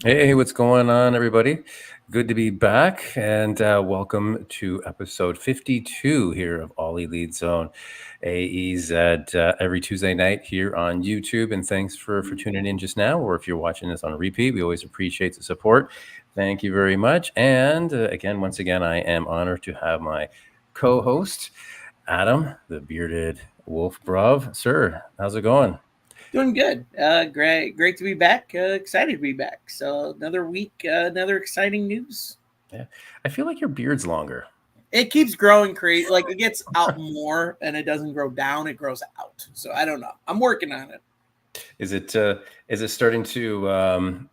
Hey, what's going on, everybody? Good to be back, and welcome to episode 52 here of Ollie Lead Zone AEZ every Tuesday night here on YouTube. And thanks for tuning in just now, or if you're watching this on repeat, we always appreciate the support. Thank you very much. And once again, I am honored to have my co-host, Adam, the bearded wolf bruv. Sir, how's it going? Doing good. Great to be back. Excited to be back. So another week, another exciting news. Yeah, I feel like your beard's longer. It keeps growing crazy. Like it gets out more, and it doesn't grow down. It grows out. So I don't know. I'm working on it. Is it starting to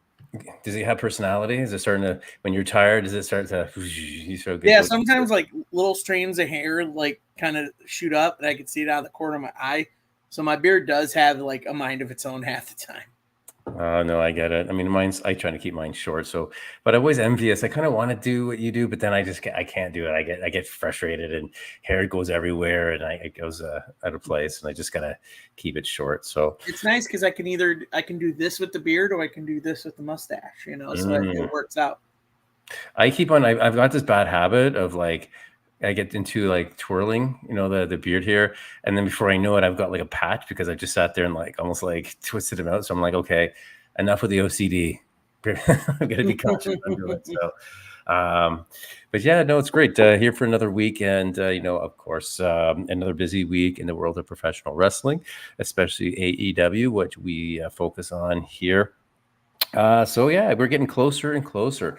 does he have personality? Is it starting to, when you're tired, does it start to you sort of Yeah. go? Sometimes like little strands of hair like kind of shoot up, and I can see it out of the corner of my eye. So my beard does have like a mind of its own half the time. No, I get it. I mean, I try to keep mine short, so but I'm always envious. I kind of want to do what you do, but then I can't do it. I get frustrated and hair goes everywhere and it goes out of place, and I just gotta keep it short. So It's nice because I can do this with the beard or I can do this with the mustache. So it works out. I keep on. I've got this bad habit of like, I get into like twirling, the beard hair, and then before I know it, I've got like a patch because I just sat there and like almost like twisted them out. So I'm like, okay, enough with the OCD. I'm gonna be conscious under it. So, but yeah, no, it's great here for another week, and of course, another busy week in the world of professional wrestling, especially AEW, which we focus on here. So yeah, we're getting closer and closer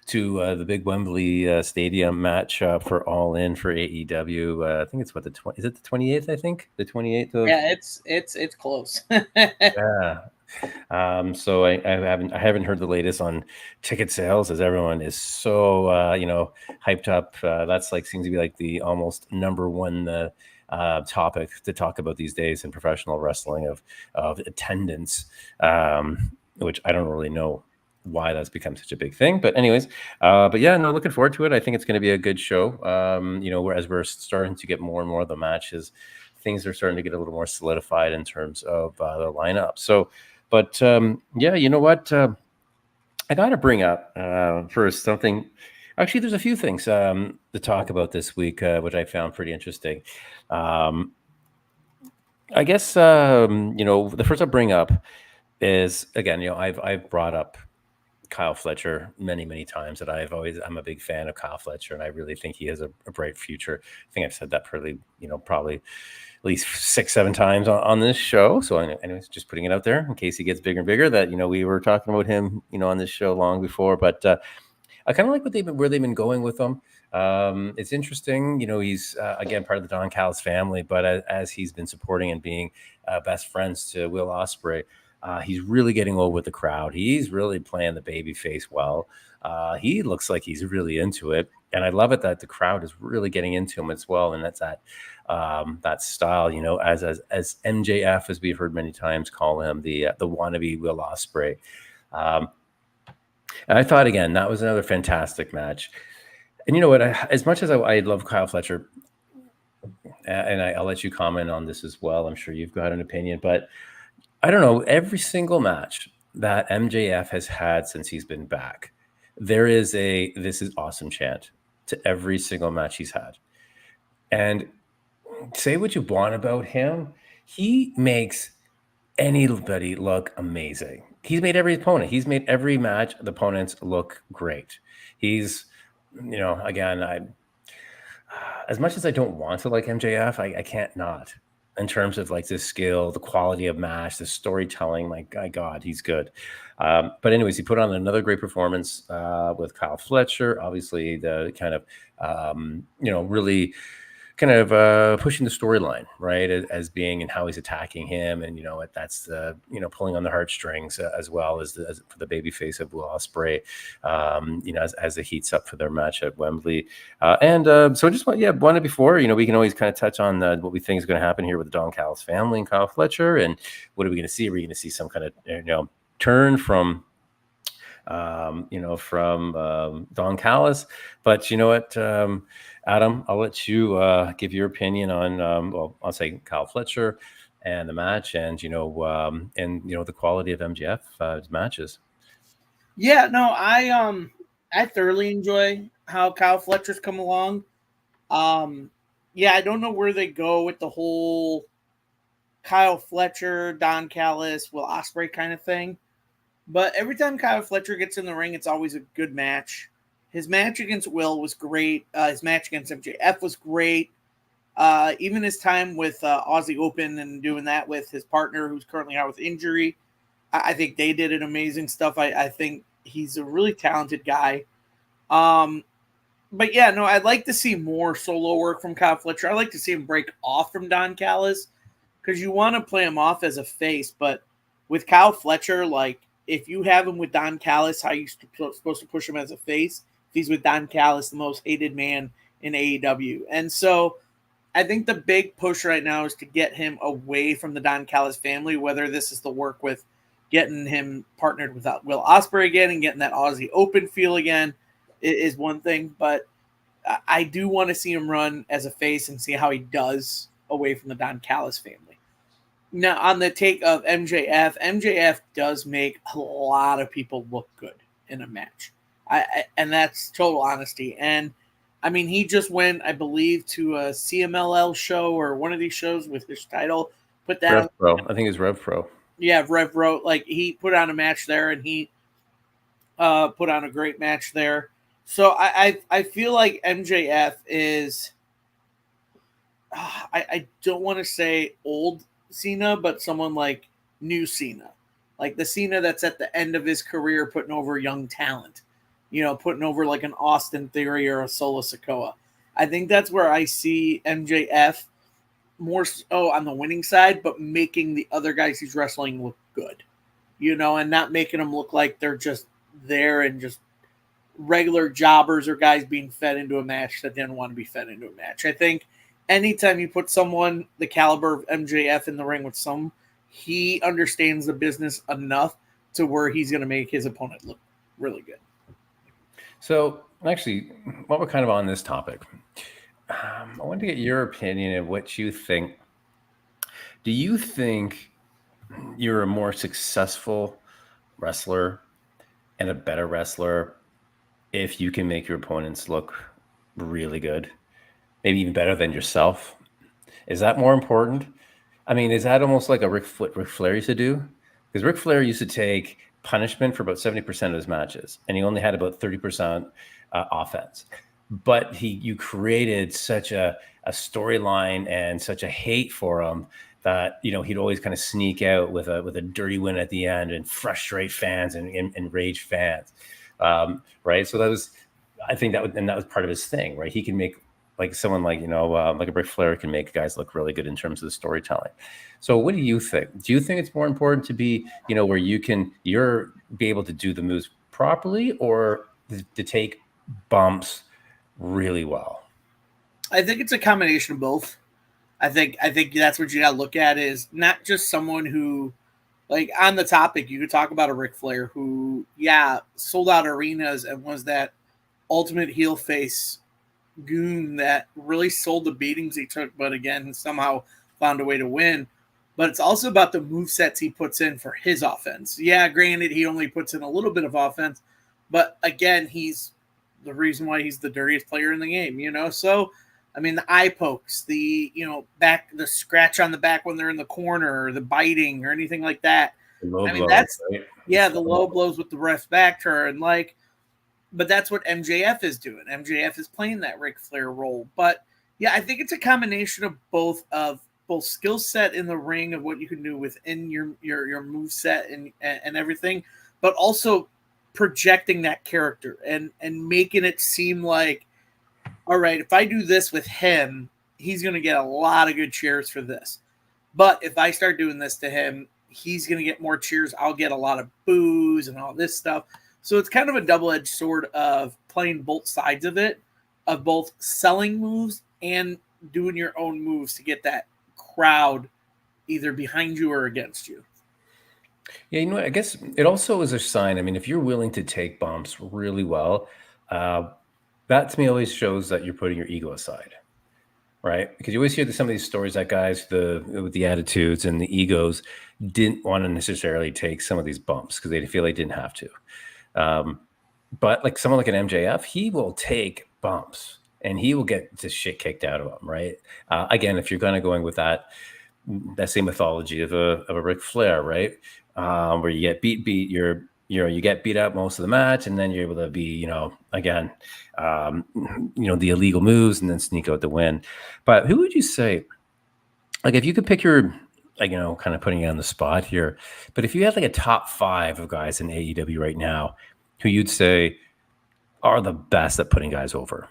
to the big Wembley Stadium match for All In for AEW. I think it's is it the 28th? I think the 28th of Yeah, it's close. yeah. So I haven't heard the latest on ticket sales, as everyone is so hyped up. That's like seems to be like the almost number one topic to talk about these days in professional wrestling of attendance, which I don't really know why that's become such a big thing. But anyways, but yeah, no, looking forward to it. I think it's going to be a good show. Whereas we're starting to get more and more of the matches, things are starting to get a little more solidified in terms of the lineup. So, but yeah, you know what? I got to bring up first something. Actually, there's a few things to talk about this week, which I found pretty interesting. I guess the first I'll bring up is, again, I've brought up Kyle Fletcher many times, that I'm a big fan of Kyle Fletcher, and I really think he has a bright future. I think I've said that probably at least 6-7 times on this show. So anyways, just putting it out there in case he gets bigger and bigger, that we were talking about him on this show long before. But I kind of like where they've been going with him. It's interesting. He's again part of the Don Callis family, but as he's been supporting and being best friends to Will Ospreay, he's really getting over with the crowd. He's really playing the baby face well. He looks like he's really into it, and I love it that the crowd is really getting into him as well. And that's that style, as MJF, as we've heard many times, call him the wannabe Will Ospreay. And I thought, again, that was another fantastic match. And you know what? As much as I love Kyle Fletcher, and I'll let you comment on this as well. I'm sure you've got an opinion, but I don't know. Every single match that MJF has had since he's been back, there is a "this is awesome" chant to every single match he's had. And say what you want about him, he makes anybody look amazing. He's made every match, the opponents look great. He's, again, as much as I don't want to like MJF, I can't not, in terms of like the skill, the quality of match, the storytelling. My God, he's good. But anyways, he put on another great performance with Kyle Fletcher. Obviously, the kind of really kind of pushing the storyline, right, as being and how he's attacking him, and that's the pulling on the heartstrings as well as for the baby face of Will Ospreay, as it heats up for their match at Wembley, so just wanted before we can always kind of touch on what we think is going to happen here with the Don Callis family and Kyle Fletcher, and what are we going to see? Are we going to see some kind of turn from Don Callis? But you know what, Adam, I'll let you give your opinion on, I'll say Kyle Fletcher and the match, and the quality of MJF matches. Yeah, no, I thoroughly enjoy how Kyle Fletcher's come along. Um, yeah, I don't know where they go with the whole Kyle Fletcher, Don Callis, Will Ospreay kind of thing. But every time Kyle Fletcher gets in the ring, it's always a good match. His match against Will was great. His match against MJF was great. Even his time with Aussie Open and doing that with his partner, who's currently out with injury, I think they did an amazing stuff. I think he's a really talented guy. Um, but yeah, no, I'd like to see more solo work from Kyle Fletcher. I'd like to see him break off from Don Callis because you want to play him off as a face. But with Kyle Fletcher, like if you have him with Don Callis, how you supposed to push him as a face? If he's with Don Callis, the most hated man in AEW, and so I think the big push right now is to get him away from the Don Callis family. Whether this is the work with getting him partnered with Will Ospreay again and getting that Aussie Open feel again is one thing, but I do want to see him run as a face and see how he does away from the Don Callis family. Now, on the take of MJF does make a lot of people look good in a match. And that's total honesty. And I mean, he just went, I believe, to a CMLL show or one of these shows with his title. Put that Rev on, Pro. I think it's Rev Pro. yeah, Rev wrote like he put on a match there, and he put on a great match there. So I feel like MJF is I don't want to say old Cena, but someone like new Cena, like the Cena that's at the end of his career, putting over young talent, putting over like an Austin Theory or a Solo Sikoa. I think that's where I see MJF more so on the winning side, but making the other guys he's wrestling look good, and not making them look like they're just there and just regular jobbers or guys being fed into a match that didn't want to be fed into a match. I think anytime you put someone the caliber of MJF in the ring with he understands the business enough to where he's going to make his opponent look really good. So actually, while we're kind of on this topic, I wanted to get your opinion of what you think. Do you think you're a more successful wrestler and a better wrestler if you can make your opponents look really good, maybe even better than yourself? Is that more important? I mean, is that almost like a Ric Flair used to do? Because Ric Flair used to take punishment for about 70% of his matches, and he only had about 30% offense. But you created such a storyline and such a hate for him that he'd always kind of sneak out with a dirty win at the end and frustrate fans and enrage fans, right? So I think that was part of his thing, right? He can make like someone like like a Ric Flair can make guys look really good in terms of the storytelling. So what do you think? Do you think it's more important to be where you're be able to do the moves properly, or to take bumps really well? I think it's a combination of both. I think that's what you got to look at is not just someone who, like on the topic, you could talk about a Ric Flair who, sold out arenas and was that ultimate heel face goon that really sold the beatings he took, but again, somehow found a way to win. But it's also about the movesets he puts in for his offense. Yeah, granted, he only puts in a little bit of offense, but again, he's the reason why he's the dirtiest player in the game, So, I mean, the eye pokes, the scratch on the back when they're in the corner, or the biting, or anything like that. I mean, that's right? The low blows with the ref's back turn, but that's what MJF is doing. MJF is playing that Ric Flair role. But yeah, I think it's a combination of both skill set in the ring of what you can do within your move set and everything, but also projecting that character and making it seem like, all right, if I do this with him, he's going to get a lot of good cheers for this. But if I start doing this to him, he's going to get more cheers. I'll get a lot of boos and all this stuff. So it's kind of a double-edged sword of playing both sides of it, of both selling moves and doing your own moves to get that crowd either behind you or against you. Yeah, I guess it also is a sign. I mean, if you're willing to take bumps really well, that to me always shows that you're putting your ego aside, right? Because you always hear some of these stories that guys with the attitudes and the egos didn't want to necessarily take some of these bumps because they feel they didn't have to. But like someone like an MJF, he will take bumps and he will get the shit kicked out of him, right? Again, if you're kind of going with that same mythology of a Ric Flair, right? Where you get you get beat up most of the match, and then you're able to be, again, the illegal moves and then sneak out the win. But who would you say, like, if you could pick your, like, kind of putting you on the spot here, but if you had like a top 5 of guys in AEW right now, who you'd say are the best at putting guys over,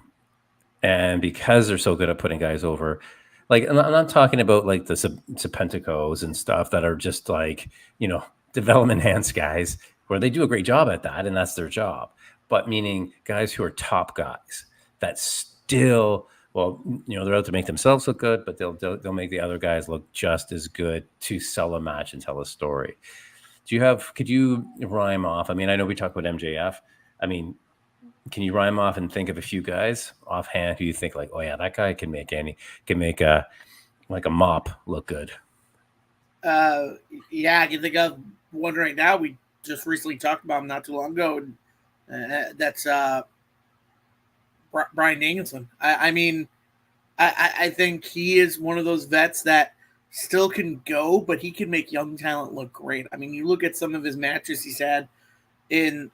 and because they're so good at putting guys over, like, I'm not talking about like the Serpenticos and stuff that are just like, development hands guys where they do a great job at that and that's their job, but meaning guys who are top guys that still, well, they're out to make themselves look good, but they'll make the other guys look just as good to sell a match and tell a story. Could you rhyme off? I mean, I know we talked about MJF. I mean, can you rhyme off and think of a few guys offhand who you think like, oh yeah, that guy can make a like a mop look good? Yeah, I can think of one right now. We just recently talked about him not too long ago, and that's Brian Danielson. I mean, I think he is one of those vets that still can go, but he can make young talent look great. I mean, you look at some of his matches he's had in,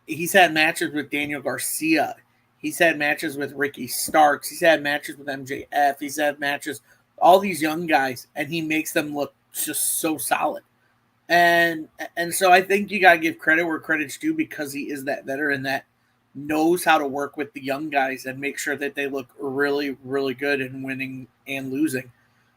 he's had matches with Daniel Garcia. He's had matches with Ricky Starks. He's had matches with MJF. He's had matches, all these young guys, and he makes them look just so solid. And so I think you gotta give credit where credit's due because he is that veteran that knows how to work with the young guys and make sure that they look really, really good in winning and losing.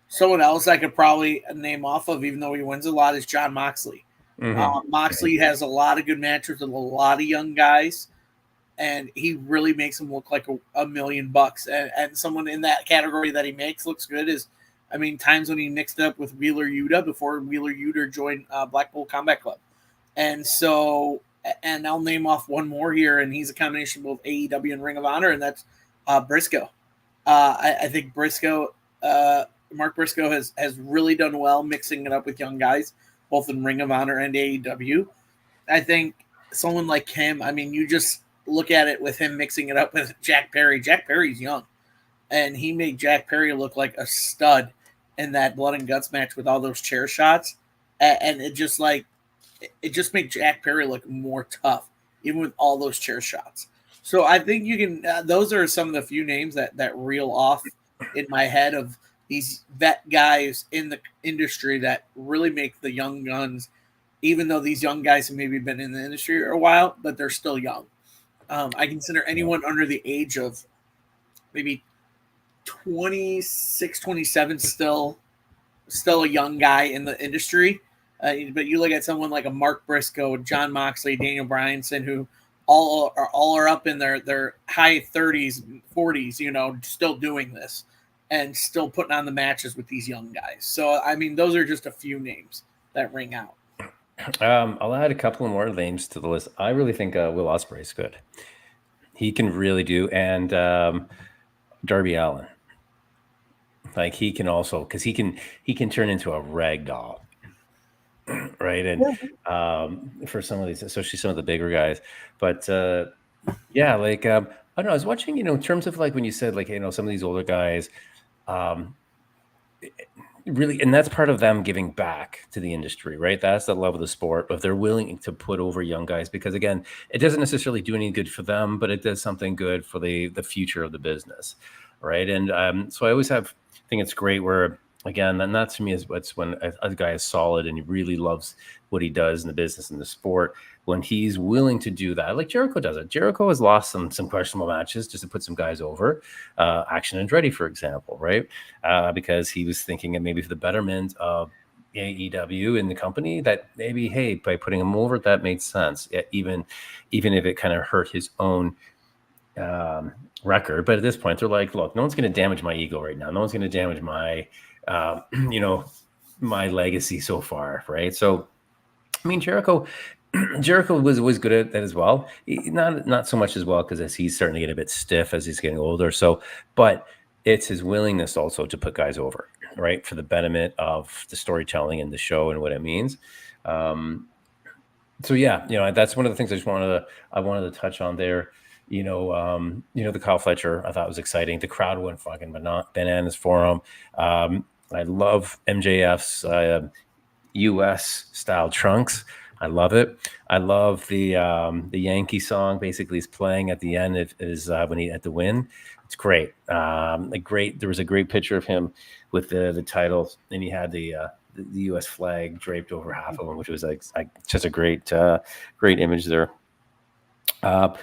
Someone else I could probably name off of, even though he wins a lot, is John Moxley. Moxley has a lot of good matches with a lot of young guys, and he really makes them look like a $1,000,000. And someone in that category that he makes looks good is, I mean, times when he mixed it up with Wheeler Yuta before Wheeler Yuta joined Blackpool Combat Club. And so, and I'll name off one more here, and he's a combination of both AEW and Ring of Honor, and that's Briscoe. I think Briscoe, Mark Briscoe has really done well mixing it up with young guys, both in Ring of Honor and AEW. I think someone like him, I mean, you just look at it with him mixing it up with Jack Perry. Jack Perry's young, and he made Jack Perry look like a stud in that Blood and Guts match with all those chair shots. And it just made Jack Perry look more tough, even with all those chair shots. So I think you can, those are some of the few names that reel off in my head of these vet guys in the industry that really make the young guns, even though these young guys have maybe been in the industry a while, but they're still young. I consider anyone under the age of maybe 26, 27 still a young guy in the industry. But you look at someone like a Mark Briscoe, John Moxley, Daniel Bryanson, who all are up in their high 30s, 40s, still doing this and still putting on the matches with these young guys. So, I mean, those are just a few names that ring out. I'll add a couple more names to the list. I really think Will Ospreay's good. He can really do, and Darby Allin. Like he can also, because he can turn into a rag doll, right? And for some of these, especially some of the bigger guys, but yeah, like I don't know. I was watching, in terms of like when you said like some of these older guys, really, and that's part of them giving back to the industry, right? That's the love of the sport, but they're willing to put over young guys because, again, it doesn't necessarily do any good for them, but it does something good for the future of the business, right? And so I always think it's great where, again, and that to me is what's when a guy is solid and he really loves what he does in the business and the sport, when he's willing to do that, like Jericho does it. Jericho has lost some questionable matches just to put some guys over. Action Andretti, for example, right? Because he was thinking that maybe for the betterment of AEW in the company, that maybe, hey, by putting him over, that made sense, even if it kind of hurt his own record. But at this point, they're like, look, no one's going to damage my ego right now. No one's going to damage my, my legacy so far, right? So, I mean, Jericho was good at that as well. Not so much as well because as he's starting to get a bit stiff as he's getting older. So, but it's his willingness also to put guys over, right, for the betterment of the storytelling and the show and what it means. So yeah, that's one of the things I wanted to touch on there. The Kyle Fletcher I thought was exciting. The crowd went fucking bananas for him. I love MJF's U.S. style trunks. I love it. I love the Yankee song. Basically, is playing at the end. It is when he had to win. It's great. There was a great picture of him with the titles, and he had the U.S. flag draped over half of him, which was like just a great image there. Uh,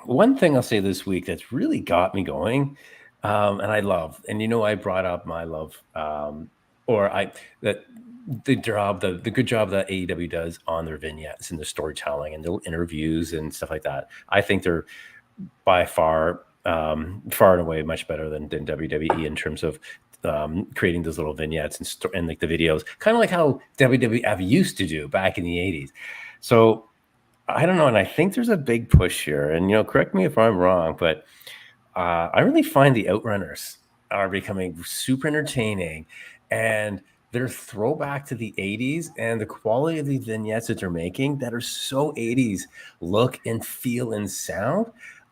one thing I'll say this week that's really got me going, and I love, and I brought up my love, or I that the good job that AEW does on their vignettes and the storytelling and the interviews and stuff like that. I think they're by far and away much better than WWE in terms of creating those little vignettes and like the videos, kind of like how WWF used to do back in the 80s. So I don't know, and I think there's a big push here. And correct me if I'm wrong, but I really find the Outrunners are becoming super entertaining, and they're throwback to the 80s, and the quality of the vignettes that they're making that are so 80s look and feel and sound.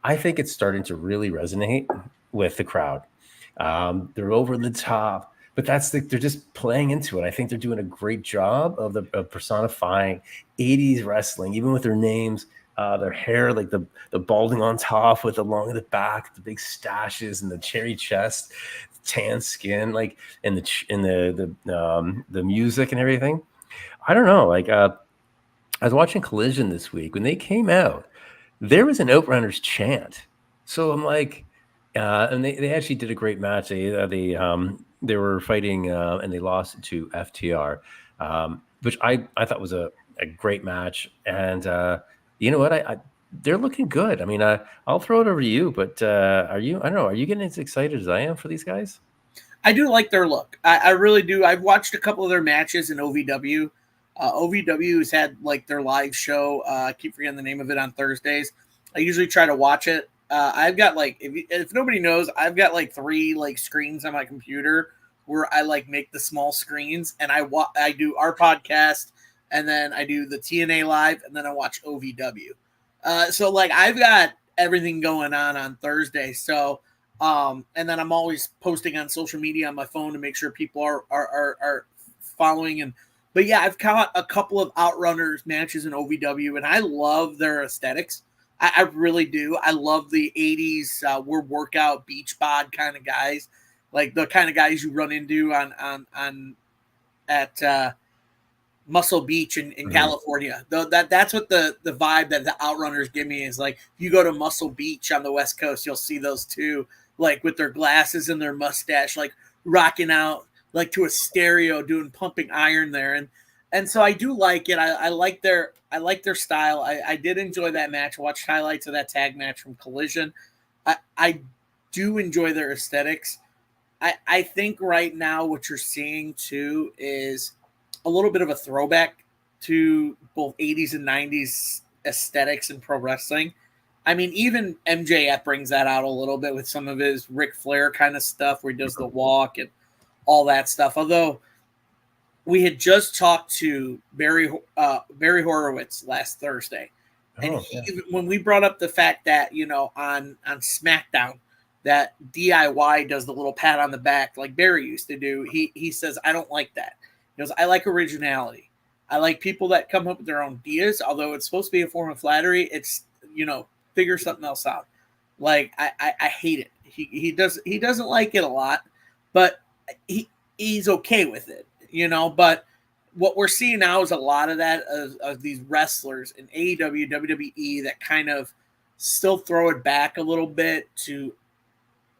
I think it's starting to really resonate with the crowd. They're over the top, but they're just playing into it. I think they're doing a great job of personifying 80s wrestling, even with their names, their hair, like the balding on top with the long at the back, the big stashes and the cherry chest, tan skin, like and the music and everything. I don't know. Like I was watching Collision this week when they came out. There was an Outrunners chant, so I'm like, and they actually did a great match. They were fighting and they lost to FTR, which I thought was a great match. And you know what? They're looking good. I mean, I'll throw it over to you. But are you? I don't know. Are you getting as excited as I am for these guys? I do like their look. I really do. I've watched a couple of their matches in OVW. OVW has had like their live show. I keep forgetting the name of it on Thursdays. I usually try to watch it. I've got like if nobody knows, I've got like 3 like screens on my computer where I like make the small screens, and I do our podcast, and then I do the TNA live, and then I watch OVW. So like I've got everything going on Thursday. So and then I'm always posting on social media on my phone to make sure people are following. And but yeah, I've caught a couple of Outrunners matches in OVW, and I love their aesthetics. I really do. I love the 80s workout beach bod kind of guys, like the kind of guys you run into on at Muscle Beach in California. That's what the vibe that the Outrunners give me is like. If you go to Muscle Beach on the West Coast, you'll see those two like with their glasses and their mustache, like rocking out like to a stereo, doing pumping iron there. And so I do like it. I like their style. I did enjoy that match. I watched highlights of that tag match from Collision. I do enjoy their aesthetics. I think right now what you're seeing too is a little bit of a throwback to both 80s and 90s aesthetics in pro wrestling. I mean, even MJF brings that out a little bit with some of his Ric Flair kind of stuff where he does the walk and all that stuff. Although we had just talked to Barry Horowitz last Thursday, and when we brought up the fact that on SmackDown that DIY does the little pat on the back like Barry used to do, he says I don't like that. He goes, I like originality. I like people that come up with their own ideas. Although it's supposed to be a form of flattery, it's figure something else out. Like I hate it. He doesn't like it a lot, but he's okay with it. But what we're seeing now is a lot of that of these wrestlers in AEW, WWE that kind of still throw it back a little bit to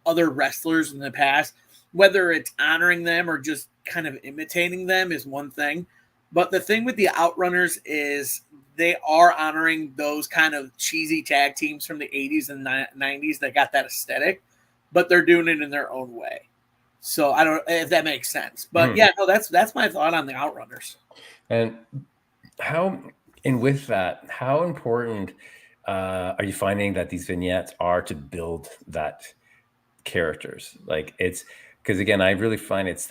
other wrestlers in the past. Whether it's honoring them or just kind of imitating them is one thing. But the thing with the Outrunners is they are honoring those kind of cheesy tag teams from the 80s and 90s that got that aesthetic, but they're doing it in their own way. So I don't know if that makes sense. But yeah, no, that's my thought on the Outrunners. And with that, how important are you finding that these vignettes are to build that characters? Like it's because again, I really find it's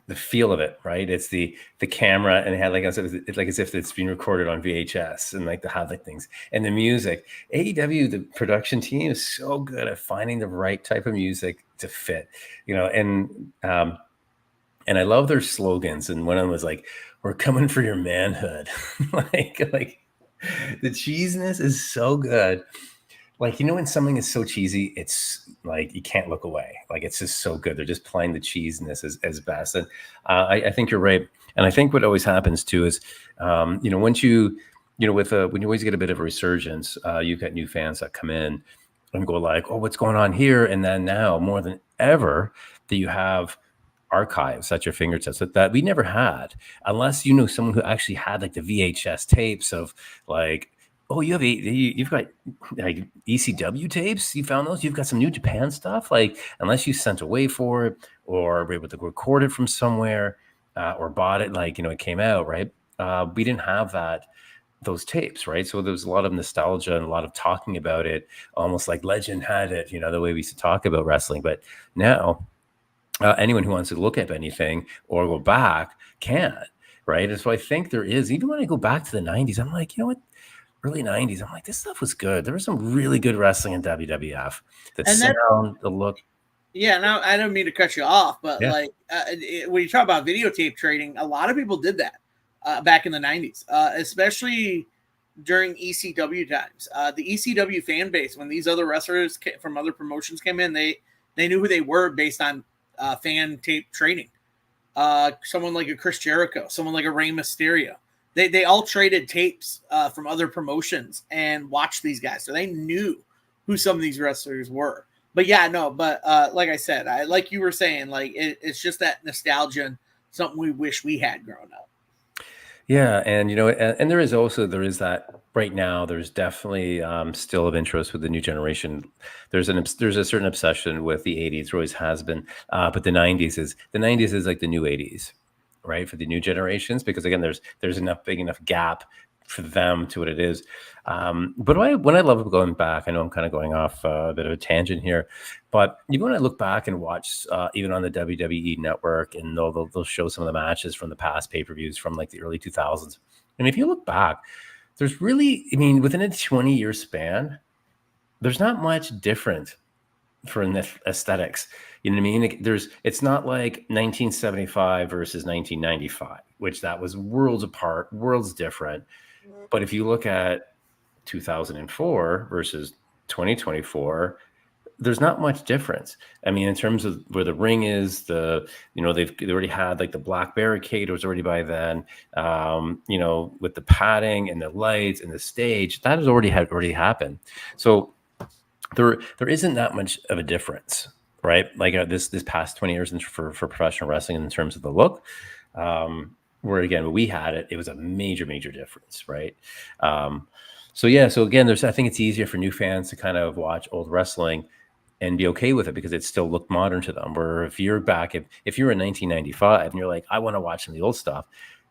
the feel of it, right? It's the camera, and it had, like I said, it's like as if it's been recorded on VHS, and like the how the things and the music. AEW, the production team is so good at finding the right type of music to fit, and I love their slogans. And one of them was like, "We're coming for your manhood." like the cheesiness is so good. Like, when something is so cheesy, it's like you can't look away. Like, it's just so good. They're just playing the cheesiness as best. And I think you're right. And I think what always happens too is, once when you always get a bit of a resurgence, you've got new fans that come in and go like, "Oh, what's going on here?" And then now more than ever, that you have archives at your fingertips that we never had, unless you know someone who actually had like the VHS tapes of, like, oh, you've got like ECW tapes. You found those. You've got some New Japan stuff. Like, unless you sent away for it or were able to record it from somewhere, or bought it, like, it came out, right. We didn't have those tapes, right? So there was a lot of nostalgia and a lot of talking about it, almost like legend had it, the way we used to talk about wrestling. But now, anyone who wants to look at anything or go back can, right? And so I think there is, even when I go back to the 90s, I'm like, you know what? Early 90s, I'm like, this stuff was good. There was some really good wrestling in WWF. The And that, sound, the look. yeah, now I don't mean to cut you off, but Yeah. like when you talk about videotape trading, a lot of people did that back in the 90s, especially during ECW times. The ECW fan base, when these other wrestlers from other promotions came in, they knew who they were based on fan tape trading. Someone like a Chris Jericho, someone like a Rey Mysterio. They all traded tapes from other promotions and watched these guys, so they knew who some of these wrestlers were. But yeah, no, but like I said, like you were saying, like it's just that nostalgia and something we wish we had growing up. Yeah, and and there is that right now. There's definitely still of interest with the new generation. There's a certain obsession with the '80s. There always has been, but the '90s is like the new '80s, right, for the new generations. Because again, there's enough big enough gap for them to what it is. But when I love going back, I know I'm kind of going off a bit of a tangent here, but even when I look back and watch, even on the WWE network, and they'll show some of the matches from the past pay-per-views from like the early 2000s. And if you look back, there's really, I mean, within a 20-year span, there's not much different for aesthetics. You know what I mean? It's not like 1975 versus 1995, which that was worlds apart, worlds different. But if you look at 2004 versus 2024, there's not much difference. I mean, in terms of where the ring is, they already had like the black barricade was already by then. With the padding and the lights and the stage, that has already happened. So there isn't that much of a difference, right? Like this past 20 years for professional wrestling in terms of the look. Where again, when we had it, it was a major difference, right? So again, I think it's easier for new fans to kind of watch old wrestling and be okay with it because it still looked modern to them. Where if you're back, if you're in 1995 and you're like, I want to watch some of the old stuff,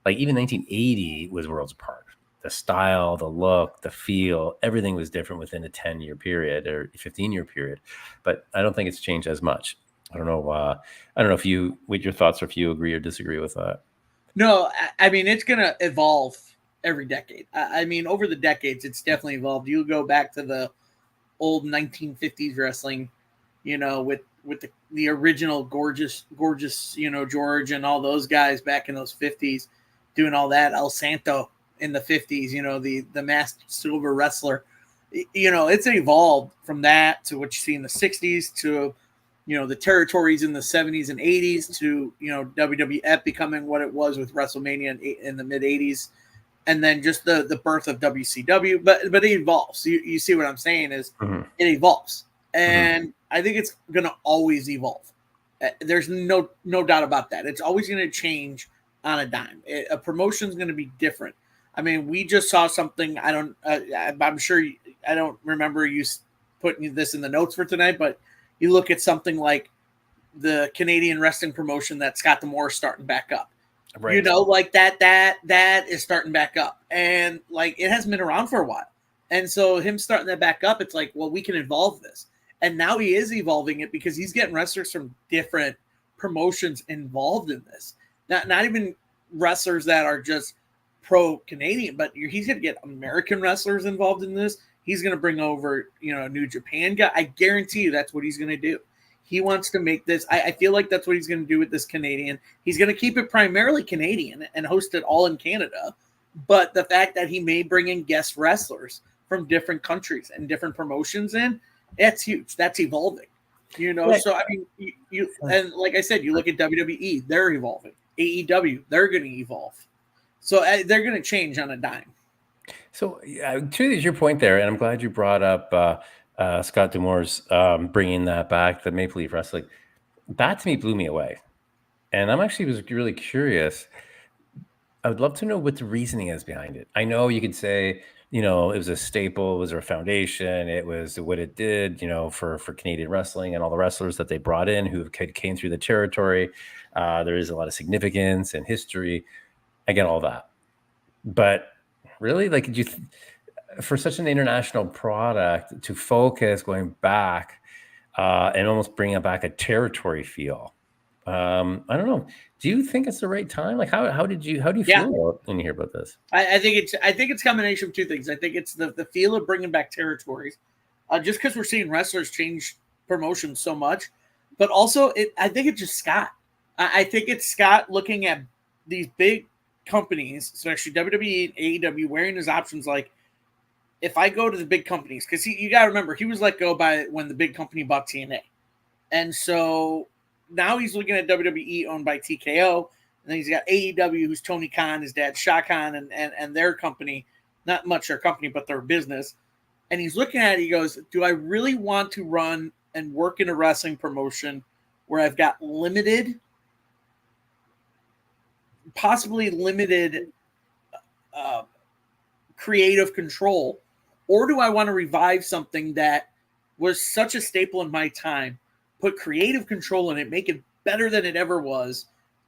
like even 1980 was worlds apart. The style, the look, the feel, everything was different within a 10-year period or 15-year period. But I don't think it's changed as much. I don't know. I don't know what your thoughts are, if you agree or disagree with that. No, I mean it's gonna evolve every decade. I mean, over the decades, it's definitely evolved. You go back to the old 1950s wrestling, with the original gorgeous, George and all those guys back in those 50s doing all that. El Santo in the 50s, the masked silver wrestler. It's evolved from that to what you see in the 60s to, the territories in the 70s and 80s to, WWF becoming what it was with WrestleMania in the mid 80s. And then just the birth of WCW, but it evolves. You see what I'm saying is It evolves. And I think it's going to always evolve. There's no doubt about that. It's always going to change on a dime. A promotion's going to be different. I mean, we just saw something. I'm sure I don't remember you putting this in the notes for tonight, but you look at something like the Canadian wrestling promotion that Scott D'Amore starting back up. Right. Like that is starting back up, and like it hasn't been around for a while. And so him starting that back up, it's like, well, we can evolve this. And now he is evolving it because he's getting wrestlers from different promotions involved in this. Not even wrestlers that are just pro Canadian, but he's going to get American wrestlers involved in this. He's going to bring over, a New Japan guy. I guarantee you that's what he's going to do. He wants to make this. I feel like that's what he's going to do with this Canadian. He's going to keep it primarily Canadian and host it all in Canada. But the fact that he may bring in guest wrestlers from different countries and different promotions that's huge. That's evolving. Right. So I mean, you and like I said, you look at WWE, they're evolving. AEW, they're going to evolve. So they're going to change on a dime. So to your point there, and I'm glad you brought up Scott D'Amour's bringing that back, the Maple Leaf Wrestling. That to me blew me away, and I'm actually was really curious. I would love to know what the reasoning is behind it. I know you could say, it was a staple, it was a foundation, it was what it did, for Canadian wrestling and all the wrestlers that they brought in who came through the territory. There is a lot of significance and history. I get all that, but really, like, for such an international product to focus going back and almost bring it back a territory feel. I don't know. Do you think it's the right time? Like, how do you feel when you hear about this? I think it's a combination of two things. I think it's the feel of bringing back territories, just because we're seeing wrestlers change promotions so much, but also I think it's just Scott. I think it's Scott looking at these big companies, especially WWE and AEW, wearing his options like, if I go to the big companies, because you got to remember, he was let go by when the big company bought TNA. And so now he's looking at WWE owned by TKO. And then he's got AEW, who's Tony Khan, his dad, Shah Khan, and their company, not much their company, but their business. And he's looking at it, he goes, do I really want to run and work in a wrestling promotion where I've got possibly limited creative control, or do I want to revive something that was such a staple in my time, put creative control in it, make it better than it ever was,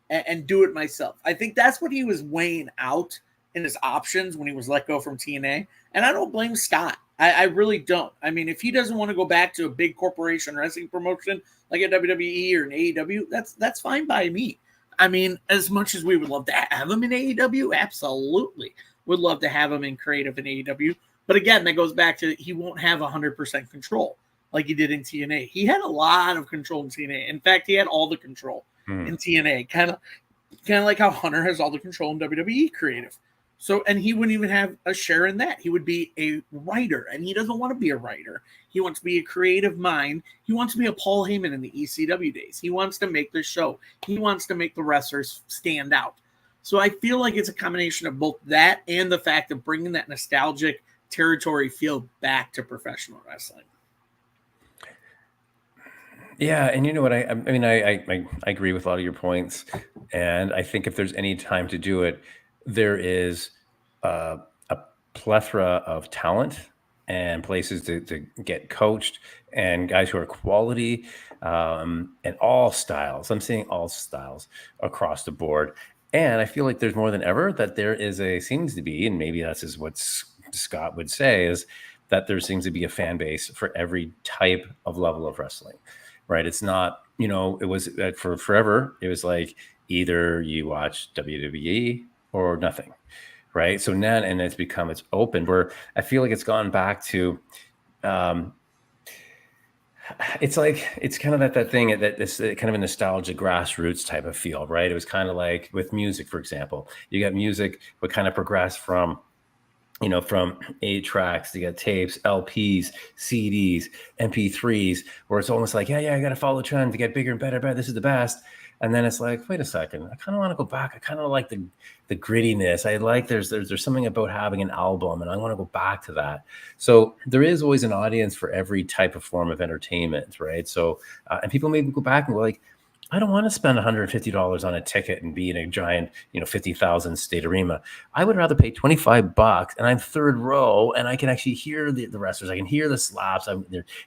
and do it myself? I think that's what he was weighing out in his options when he was let go from TNA. And I don't blame Scott. I really don't. I mean, if he doesn't want to go back to a big corporation wrestling promotion like a WWE or an AEW, that's fine by me. I mean, as much as we would love to have him in AEW, absolutely would love to have him in creative in AEW. But again, that goes back to he won't have 100% control like he did in TNA. He had a lot of control in TNA. In fact, he had all the control in TNA, kind of like how Hunter has all the control in WWE creative. So, and he wouldn't even have a share in that. He would be a writer, and he doesn't want to be a writer. He wants to be a creative mind. He wants to be a Paul Heyman in the ECW days. He wants to make the show. He wants to make the wrestlers stand out. So I feel like it's a combination of both that and the fact of bringing that nostalgic territory feel back to professional wrestling. Yeah, and you know what? I mean, I agree with a lot of your points, and I think if there's any time to do it, there is a plethora of talent and places to get coached and guys who are quality and all styles. I'm seeing all styles across the board, and I feel like there's more than ever that there seems to be, and maybe that's is what Scott would say, is that there seems to be a fan base for every type of level of wrestling. Right. It's not, it was for forever. It was like either you watch WWE or nothing. Right. So now, and it's open where I feel like it's gone back to, it's kind of that thing that this kind of a nostalgia grassroots type of feel. Right. It was kind of like with music, for example, you got music would kind of progress from 8 tracks to get tapes, LPs, CDs, MP3s, where it's almost like, I got to follow the trend to get bigger and better. This is the best. And then it's like, wait a second, I kind of want to go back. I kind of like the grittiness. I like there's something about having an album, and I want to go back to that. So there is always an audience for every type of form of entertainment, right? So and people maybe go back and go like, I don't want to spend $150 on a ticket and be in a giant, 50,000 state arena. I would rather pay $25 and I'm third row and I can actually hear the wrestlers. I can hear the slaps.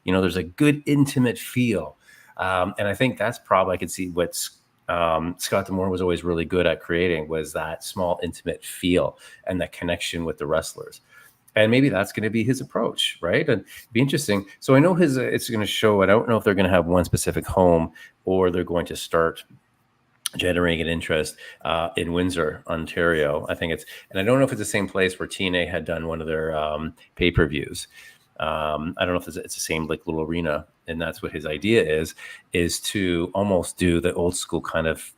There's a good intimate feel. And I think that's probably, I could see what Scott D'Amore was always really good at creating was that small intimate feel and that connection with the wrestlers. And maybe that's going to be his approach, right? And be interesting. So I know it's going to show. I don't know if they're going to have one specific home or they're going to start generating an interest in Windsor, Ontario. I think and I don't know if it's the same place where TNA had done one of their pay-per-views. I don't know if it's the same like little arena, and that's what his idea is to almost do the old school kind of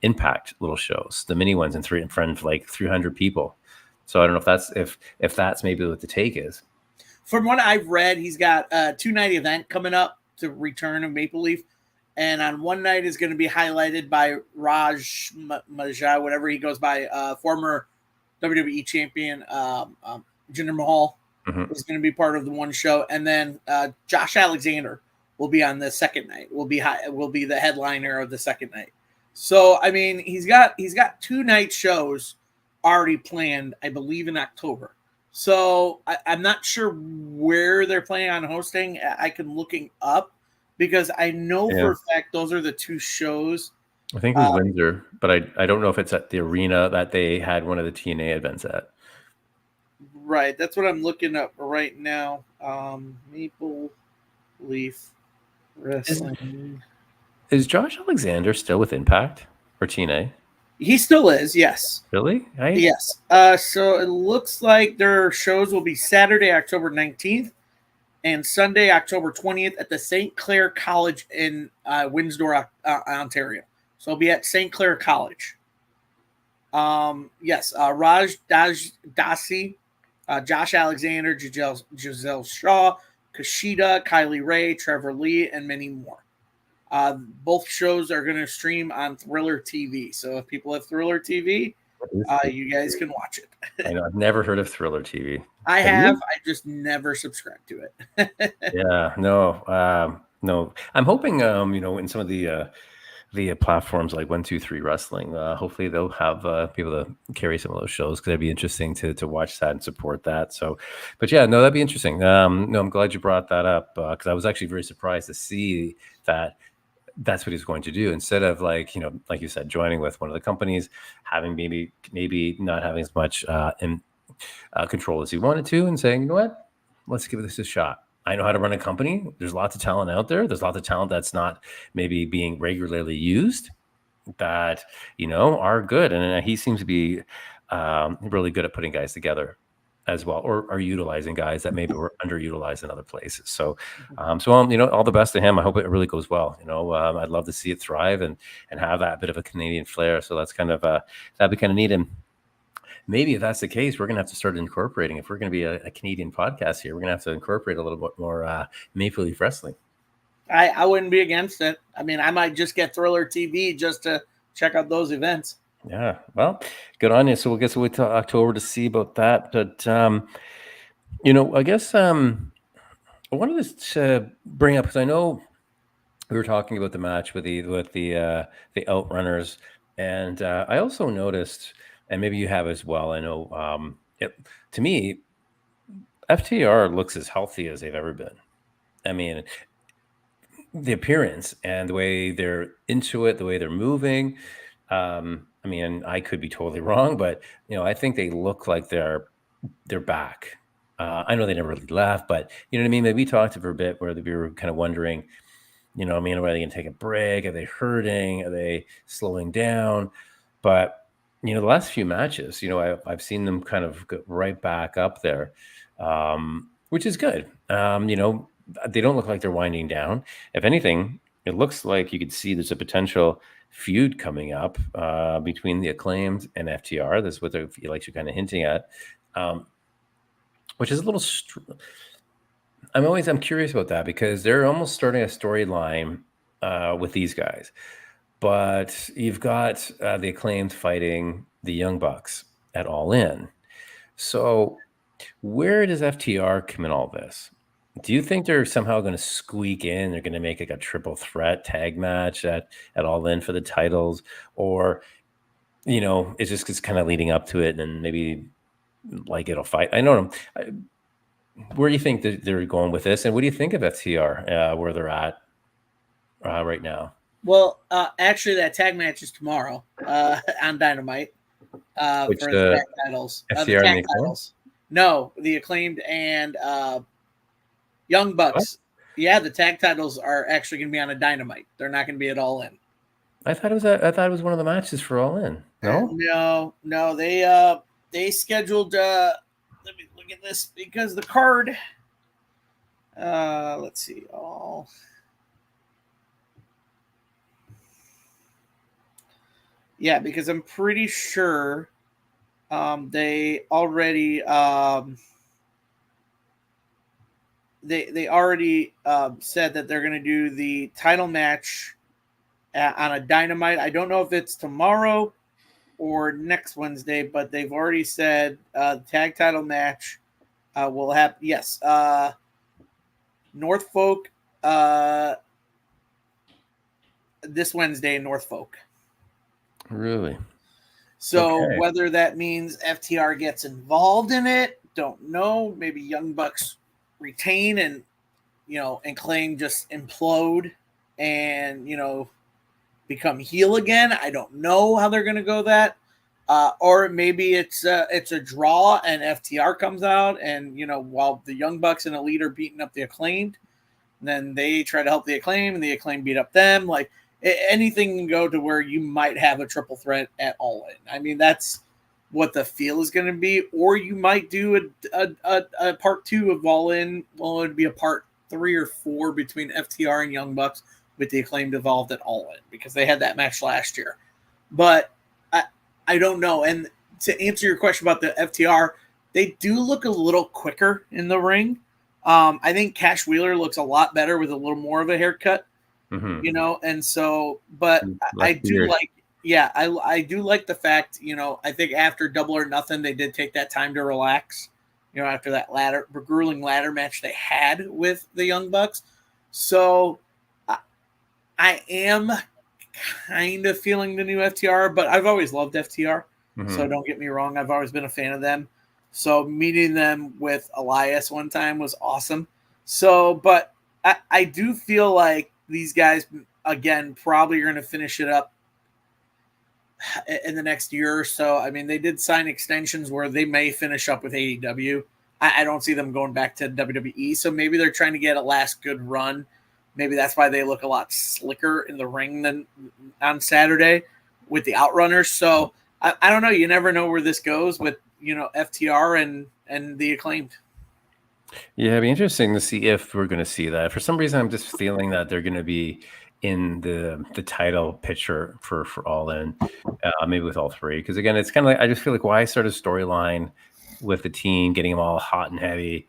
Impact little shows, the mini ones in front of like 300 people. So I don't know if that's maybe what the take is. From what I've read, he's got a 2-night event coming up to return of Maple Leaf. And on one night is going to be highlighted by Raj Majah, whatever he goes by, former WWE champion Jinder Mahal is going to be part of the one show, and then Josh Alexander will be on the second night. Will be the headliner of the second night. So I mean, he's got 2-night shows already planned, I believe, in October. So I'm not sure where they're planning on hosting. I can looking up. Because I know for a fact those are the 2 shows. I think it was Windsor, but I don't know if it's at the arena that they had one of the TNA events at. Right. That's what I'm looking up right now. Maple Leaf Wrestling. Is Josh Alexander still with Impact or TNA? He still is, yes. Really? Yes. So it looks like their shows will be Saturday, October 19th. And Sunday, October 20th at the St. Clair College in Windsor, Ontario. So it'll be at St. Clair College. Yes, Raj Dasi, Josh Alexander, Giselle Shaw, Kushida, Kylie Ray, Trevor Lee, and many more. Both shows are going to stream on Thriller TV. So if people have Thriller TV, you guys can watch it. I know. I've never heard of Thriller TV. I have. I just never subscribed to it. Yeah. No. No. I'm hoping, in some of the platforms like 123 Wrestling, hopefully they'll have be able to carry some of those shows because it'd be interesting to watch that and support that. So, but yeah, no, that'd be interesting. No, I'm glad you brought that up because I was actually very surprised to see that that's what he's going to do instead of like you said, joining with one of the companies, having maybe not having as much control as he wanted to, and saying, you know what, let's give this a shot. I know how to run a company. There's lots of talent out there. There's lots of talent that's not maybe being regularly used that are good, and he seems to be really good at putting guys together as well, or are utilizing guys that maybe were underutilized in other places. So, all the best to him. I hope it really goes well. I'd love to see it thrive and have that bit of a Canadian flair. So that's kind of that'd be kind of neat. And maybe if that's the case, we're gonna have to start incorporating. If we're gonna be a Canadian podcast here, we're gonna have to incorporate a little bit more Maple Leaf Wrestling. I wouldn't be against it. I mean, I might just get Thriller TV just to check out those events. Yeah, well, good on you. So we'll wait till October to see about that. But I guess I wanted to bring up because I know we were talking about the match with the Outrunners, and I also noticed, and maybe you have as well. I know to me, FTR looks as healthy as they've ever been. I mean, the appearance and the way they're into it, the way they're moving. I mean, I could be totally wrong, but I think they look like they're back. I know they never really left, but you know what I mean? Maybe we talked for a bit where we were kind of wondering, are they going to take a break? Are they hurting? Are they slowing down? But the last few matches, I've seen them kind of go right back up there, which is good. They don't look like they're winding down. If anything, it looks like you could see there's a potential feud coming up between the Acclaimed and FTR. That's what you're kind of hinting at, which is a little. I'm curious about that because they're almost starting a storyline with these guys, but you've got the Acclaimed fighting the Young Bucks at All In. So where does FTR come in all this? Do you think they're somehow going to squeak in? They're going to make like a triple threat tag match at All In for the titles, or it's just kind of leading up to it, and maybe like it'll fight. I don't know. Where do you think that they're going with this, and what do you think of FTR where they're at right now? Well, actually, that tag match is tomorrow on Dynamite for the tag titles. FTR the tag titles. No, the Acclaimed and Young What? Bucks. Yeah, the tag titles are actually going to be on a Dynamite. They're not going to be at All In. I thought it was one of the matches for All In. No. No, they scheduled. Let me look at this because the card. Let's see. All. Yeah, because I'm pretty sure they already they already said that they're going to do the title match on a Dynamite. I don't know if it's tomorrow or next Wednesday, but they've already said the tag title match will have Norfolk this Wednesday in Norfolk. Really? So Okay. whether that means FTR gets involved in it, don't know. Maybe Young Bucks retain and and Claim just implode and become heel again. I don't know how they're going to go that. Or maybe it's a draw and FTR comes out and while the Young Bucks and Elite are beating up the Acclaimed, then they try to help the Acclaim and the Acclaim beat up them. Like anything can go to where you might have a triple threat at All In. I mean, that's what the feel is going to be. Or you might do a part 2 of All In. Well, it'd be a part 3 or 4 between FTR and Young Bucks with the Acclaimed involved at All In because they had that match last year. But I don't know. And to answer your question about the FTR, they do look a little quicker in the ring. I think Cash Wheeler looks a lot better with a little more of a haircut, and so, but Less weird. I do like the fact, I think after Double or Nothing, they did take that time to relax, after that grueling ladder match they had with the Young Bucks. So I am kind of feeling the new FTR, but I've always loved FTR. So don't get me wrong. I've always been a fan of them. So meeting them with Elias one time was awesome. So, but I do feel like these guys, again, probably are going to finish it up in the next year or so. I mean, they did sign extensions where they may finish up with AEW. I don't see them going back to WWE. So maybe they're trying to get a last good run. Maybe that's why they look a lot slicker in the ring than on Saturday with the Outrunners. So I don't know. You never know where this goes with FTR and the Acclaimed. Yeah, it'd be interesting to see if we're going to see that. For some reason, I'm just feeling that they're going to be in the title picture for All In, maybe with all three. Because again, it's kind of like I just feel like why start a storyline with the team getting them all hot and heavy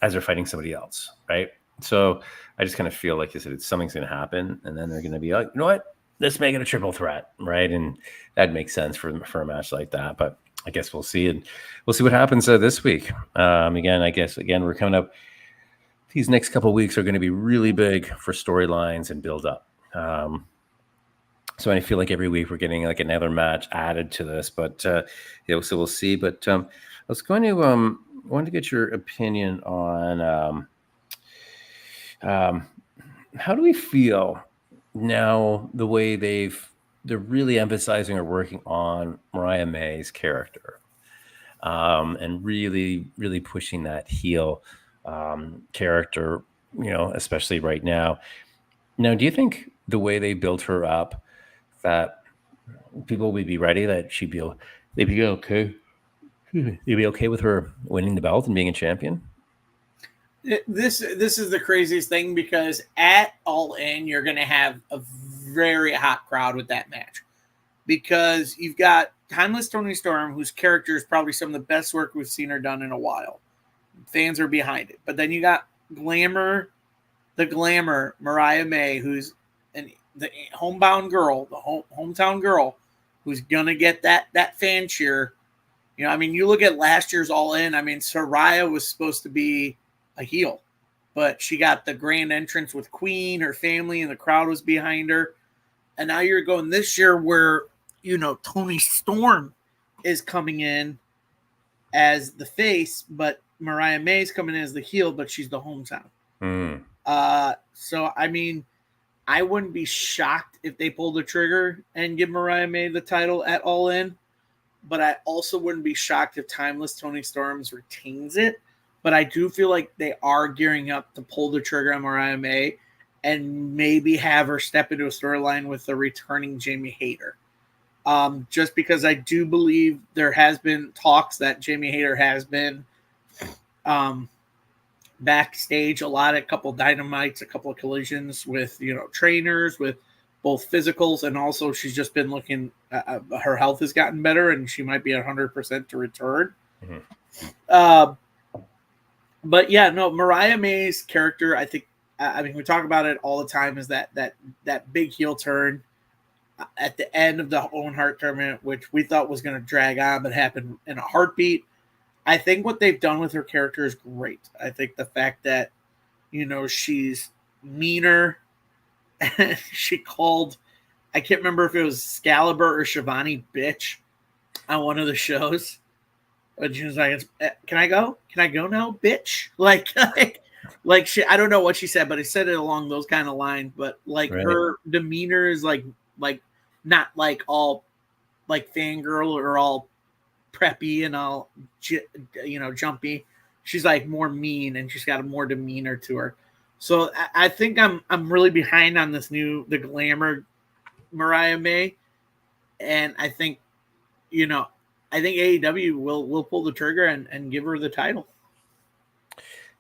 as they're fighting somebody else, right? So I just kind of feel like you said something's going to happen, and then they're going to be like, you know what, let's make it a triple threat, right? And that makes sense for a match like that. But I guess we'll see, and we'll see what happens this week. Again, I guess we're coming up. These next couple of weeks are going to be really big for storylines and build up. So I feel like every week we're getting like another match added to this, but so we'll see. But I was going to want to get your opinion on how do we feel now the way they're really emphasizing or working on Mariah May's character, and really pushing that heel character, especially right now. Now, do you think the way they built her up that people would be ready that they'd be okay, they'd be okay with her winning the belt and being a champion? This is the craziest thing because at All In you're going to have a very hot crowd with that match because you've got Timeless Tony Storm, whose character is probably some of the best work we've seen her done in a while. Fans are behind it, but then you got the glamour Mariah May, who's the homebound girl, the hometown girl, who's gonna get that fan cheer. I mean, you look at last year's All In. I mean, Saraya was supposed to be a heel, but she got the grand entrance with Queen, her family, and the crowd was behind her. And now you're going this year where Tony Storm is coming in as the face, but Mariah May's coming in as the heel, but she's the hometown. Mm. So I mean, I wouldn't be shocked if they pulled the trigger and give Mariah May the title at All In. but I also wouldn't be shocked if Timeless Tony Storms retains it. But I do feel like they are gearing up to pull the trigger on Mariah May and maybe have her step into a storyline with the returning Jamie Hayter. Just because I do believe there has been talks that Jamie Hayter has been um, backstage a lot at a couple of Dynamites, a couple of collisions with trainers, with both physicals, and also she's just been looking. Her health has gotten better, and she might be 100% to return. Mhm. But yeah, no, Mariah May's character, I think. I mean, we talk about it all the time. Is that big heel turn at the end of the Owen Hart tournament, which we thought was going to drag on, but happened in a heartbeat. I think what they've done with her character is great. I think the fact that she's meaner. She called, I can't remember if it was Excalibur or Shivani bitch on one of the shows. But she was like, "Can I go? Can I go now, bitch?" Like she. I don't know what she said, but I said it along those kind of lines. But like Right. her demeanor is like not like all like fangirl or all preppy and all jumpy. She's like more mean, and she's got a more demeanor to her. So I think I'm really behind on the glamour Mariah May, and I think AEW will pull the trigger and give her the title.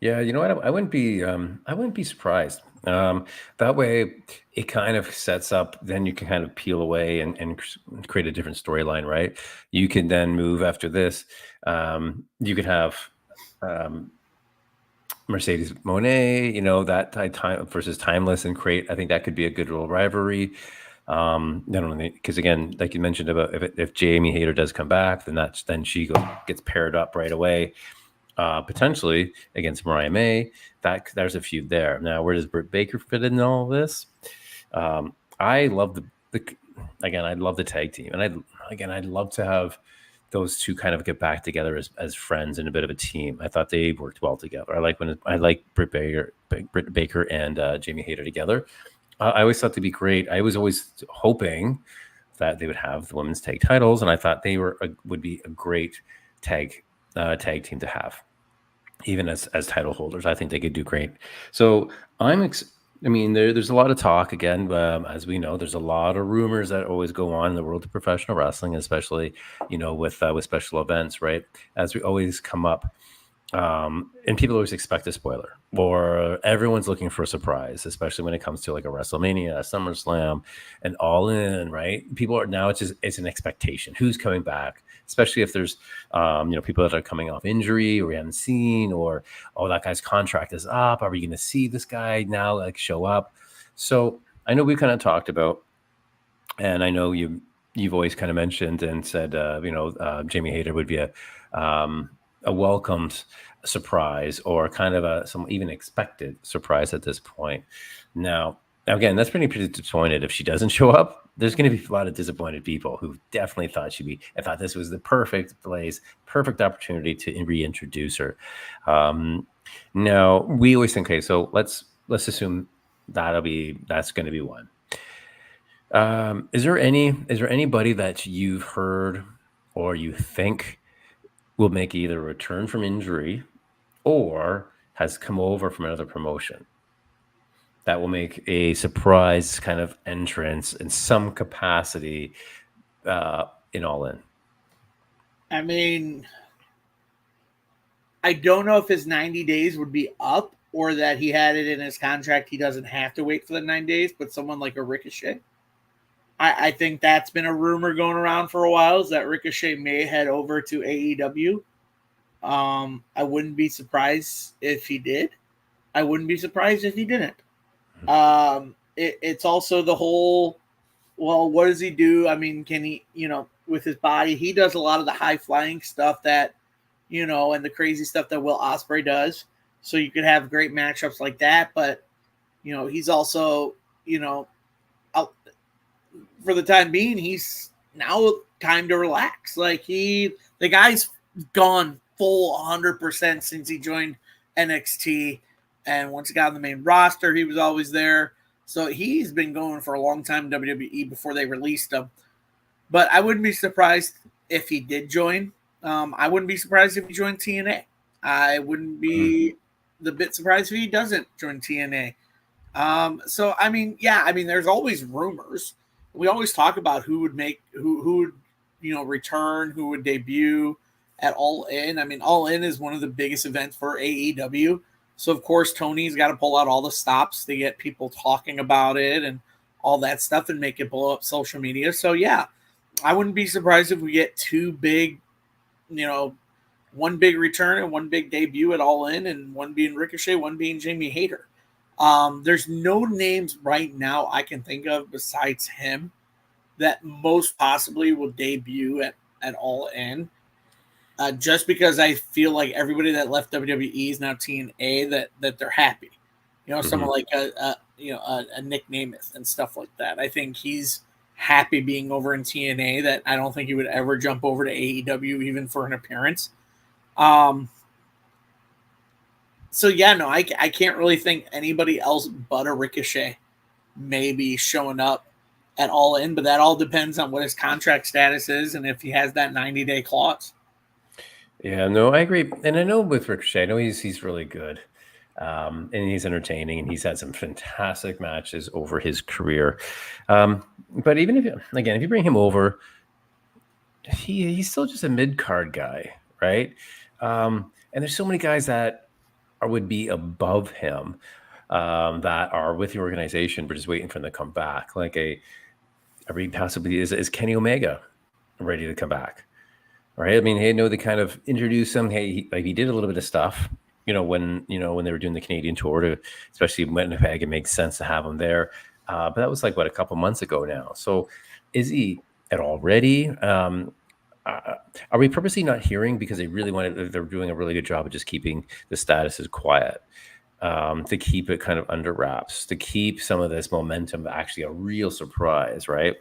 Yeah, you know what? I wouldn't be surprised. That way, it kind of sets up. Then you can kind of peel away and create a different storyline, right? You can then move after this. You could have Mercedes Monet, that time versus Timeless, and create. I think that could be a good little rivalry. Not only because again, like you mentioned about if Jamie Hayter does come back, then she gets paired up right away. Potentially against Mariah May. There's a feud there. Now, where does Britt Baker fit in all this? I love I love the tag team, and I'd love to have those two kind of get back together as friends and a bit of a team. I thought they worked well together. I like Britt Baker and Jamie Hayter together. I always thought they'd be great. I was always hoping that they would have the women's tag titles, and I thought they would be a great tag team to have, even as title holders. I think they could do great. So there's a lot of talk again. As we know, there's a lot of rumors that always go on in the world of professional wrestling, especially with special events, right? As we always come up. And people always expect a spoiler, or everyone's looking for a surprise, especially when it comes to like a WrestleMania, a SummerSlam, and All In, right? People are now it's an expectation. Who's coming back, especially if there's people that are coming off injury or we haven't seen, or that guy's contract is up. Are we going to see this guy now like show up? So I know we kind of talked about, and I know you've always kind of mentioned and said Jamie Hayter would be a welcomed surprise, or kind of some even expected surprise at this point. Now again, that's pretty disappointed if she doesn't show up. There's going to be a lot of disappointed people who definitely thought I thought this was the perfect place, perfect opportunity to reintroduce her. Now we always think, okay, so let's assume that's going to be one. Is there anybody that you've heard or you think will make either a return from injury or has come over from another promotion that will make a surprise kind of entrance in some capacity in All In? I mean, I don't know if his 90 days would be up or that he had it in his contract. He doesn't have to wait for the 9 days, but someone like a Ricochet. I think that's been a rumor going around for a while, is that Ricochet may head over to AEW. I wouldn't be surprised if he did. I wouldn't be surprised if he didn't. It's also the whole, well, what does he do? I mean, can he, with his body, he does a lot of the high flying stuff that, and the crazy stuff that Will Ospreay does. So you could have great matchups like that. But, he's also, out, for the time being, he's now time to relax. Like the guy's gone full 100% since he joined NXT. And once he got on the main roster, he was always there. So he's been going for a long time in WWE before they released him. But I wouldn't be surprised if he did join. I wouldn't be surprised if he joined TNA. I wouldn't be the bit surprised if he doesn't join TNA. So I mean, yeah, I mean, there's always rumors. We always talk about who would make who would return, who would debut at All In. I mean, All In is one of the biggest events for AEW. So of course Tony's got to pull out all the stops to get people talking about it and all that stuff and make it blow up social media. So yeah, I wouldn't be surprised if we get two big, one big return and one big debut at All In, and one being Ricochet, one being Jamie Hayter. There's no names right now I can think of besides him that most possibly will debut at All In. Just because I feel like everybody that left WWE is now TNA, that they're happy. Someone like a Nick Nemeth and stuff like that. I think he's happy being over in TNA. That I don't think he would ever jump over to AEW even for an appearance. So yeah, no, I can't really think anybody else but a Ricochet maybe showing up at All In, but that all depends on what his contract status is and if he has that 90-day clause. Yeah, no, I agree, and I know with Ricochet, I know he's really good, and he's entertaining, and he's had some fantastic matches over his career. But even if you bring him over, he's still just a mid card guy, right? And there's so many guys that would be above him that are with the organization, but just waiting for them to come back. Like possibly is Kenny Omega ready to come back? Right. I mean, hey, no, they kind of introduced him. Hey, he did a little bit of stuff, when they were doing the Canadian tour, especially Winnipeg, it makes sense to have him there. But that was like a couple months ago now. So is he at all ready? Are we purposely not hearing because they're doing a really good job of just keeping the statuses quiet, to keep it kind of under wraps, to keep some of this momentum actually a real surprise, right?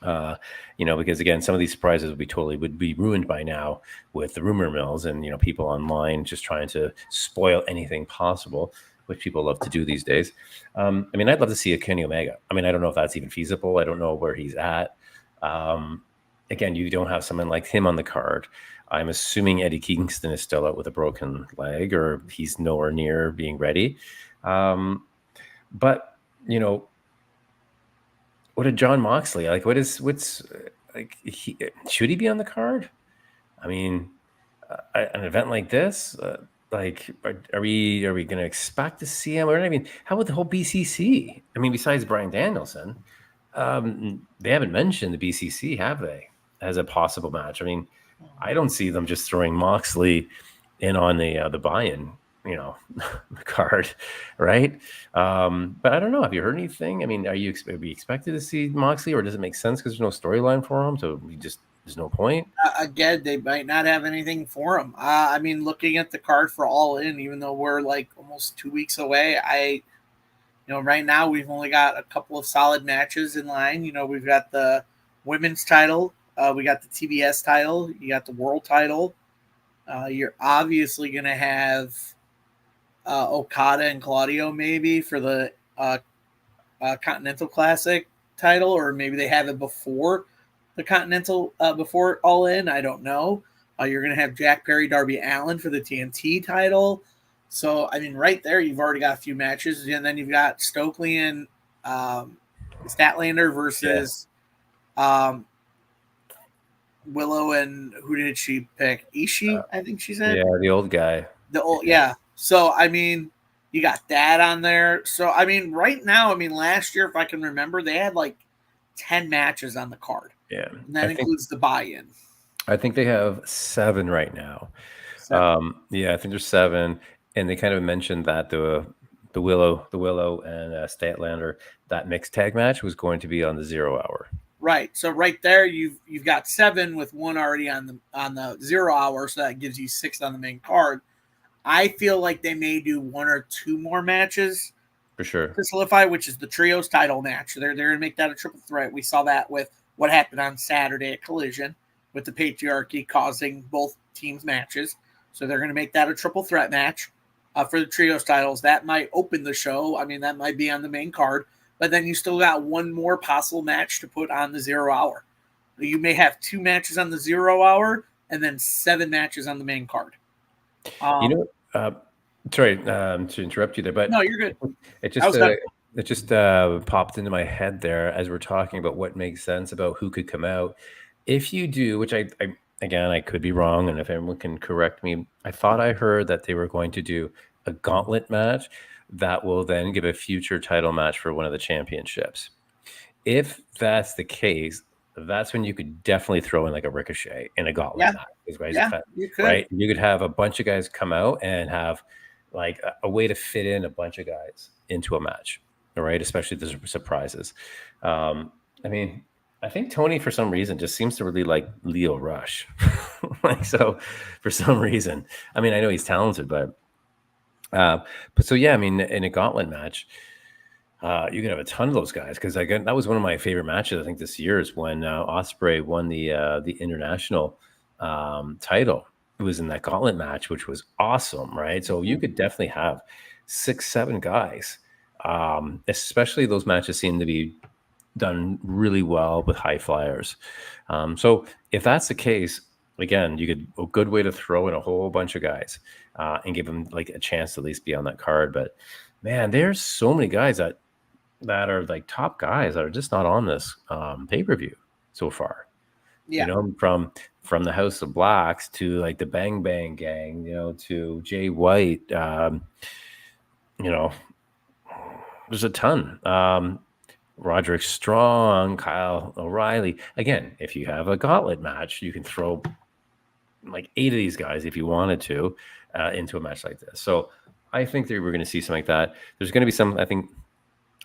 Because again, some of these surprises would be ruined by now with the rumor mills and people online just trying to spoil anything possible, which people love to do these days. I mean, I'd love to see a Kenny Omega. I mean, I don't know if that's even feasible. I don't know where he's at. Again, you don't have someone like him on the card. I'm assuming Eddie Kingston is still out with a broken leg, or he's nowhere near being ready. But what a John Moxley, like should he be on the card? I mean, an event like this, are we going to expect to see him? Or I mean, how about the whole BCC? I mean, besides Bryan Danielson, they haven't mentioned the BCC, have they, as a possible match? I mean, I don't see them just throwing Moxley in on the buy-in, card, right? But I don't know. Have you heard anything? I mean, are you expected to see Moxley, or does it make sense because there's no storyline for him? So there's no point. Again, they might not have anything for him. I mean, looking at the card for All In, even though we're like almost 2 weeks away, right now we've only got a couple of solid matches in line. We've got the women's title, we got the TBS title, you got the world title. You're obviously going to have Okada and Claudio maybe for the Continental Classic title, or maybe they have it before the Continental, before All In. I don't know. You're going to have Jack Perry, Darby Allin for the TNT title. So, I mean, right there, you've already got a few matches. And then you've got Stokely and Statlander versus Willow, and who did she pick? Ishii, I think she said. Yeah, the old guy. Yeah. So, I mean, you got that on there. So, I mean, right now, last year, if I can remember, they had like 10 matches on the card. Yeah. And that includes the buy-in. I think they have 7 right now. Yeah, I think there's 7. And they kind of mentioned that the Willow and Statlander, that mixed tag match was going to be on the 0 hour. Right. So right there, you've got 7 with 1 already on the 0 hour, so that gives you 6 on the main card. I feel like they may do 1 or 2 more matches for sure to solidify, which is the trios title match. They're going to make that a triple threat. We saw that with what happened on Saturday at Collision with the patriarchy causing both teams matches. So they're going to make that a triple threat match for the trios titles. That might open the show. I mean, that might be on the main card. But then you still got 1 more possible match to put on the 0 hour. You may have 2 matches on the 0 hour and then 7 matches on the main card. You know, sorry to interrupt you there, but no, you're good. it I just was done. it just popped into my head there as we're talking about what makes sense about who could come out. If you do, which I again I could be wrong, and if anyone can correct me, I thought I heard that they were going to do a gauntlet match that will then give a future title match for one of the championships. If that's the case, that's when you could definitely throw in like a Ricochet in a gauntlet Yeah, match. These guys, yeah, you could. right? You could have a bunch of guys come out and have like a way to fit in a bunch of guys into a match, all right? Especially the surprises. I mean, I think Tony, for some reason, just seems to really like Leo Rush. Like, so for some reason, I mean, I know he's talented, but so yeah, I mean, in a gauntlet match, you can have a ton of those guys because again, that was one of my favorite matches. I think this year is when Osprey won the international title. It was in that gauntlet match, which was awesome, right? So you could definitely have 6, 7 guys. Especially those matches seem to be done really well with high flyers. So if that's the case, again, you could a good way to throw in a whole bunch of guys and give them like a chance to at least be on that card. But man, there's so many guys that are like top guys that are just not on this pay-per-view so far. Yeah. You know, from the House of Blacks to like the Bang Bang Gang, you know, to Jay White, you know, there's a ton. Roderick Strong, Kyle O'Reilly. Again, if you have a gauntlet match, you can throw like 8 of these guys if you wanted to into a match like this. So I think that we're going to see something like that. There's going to be some, I think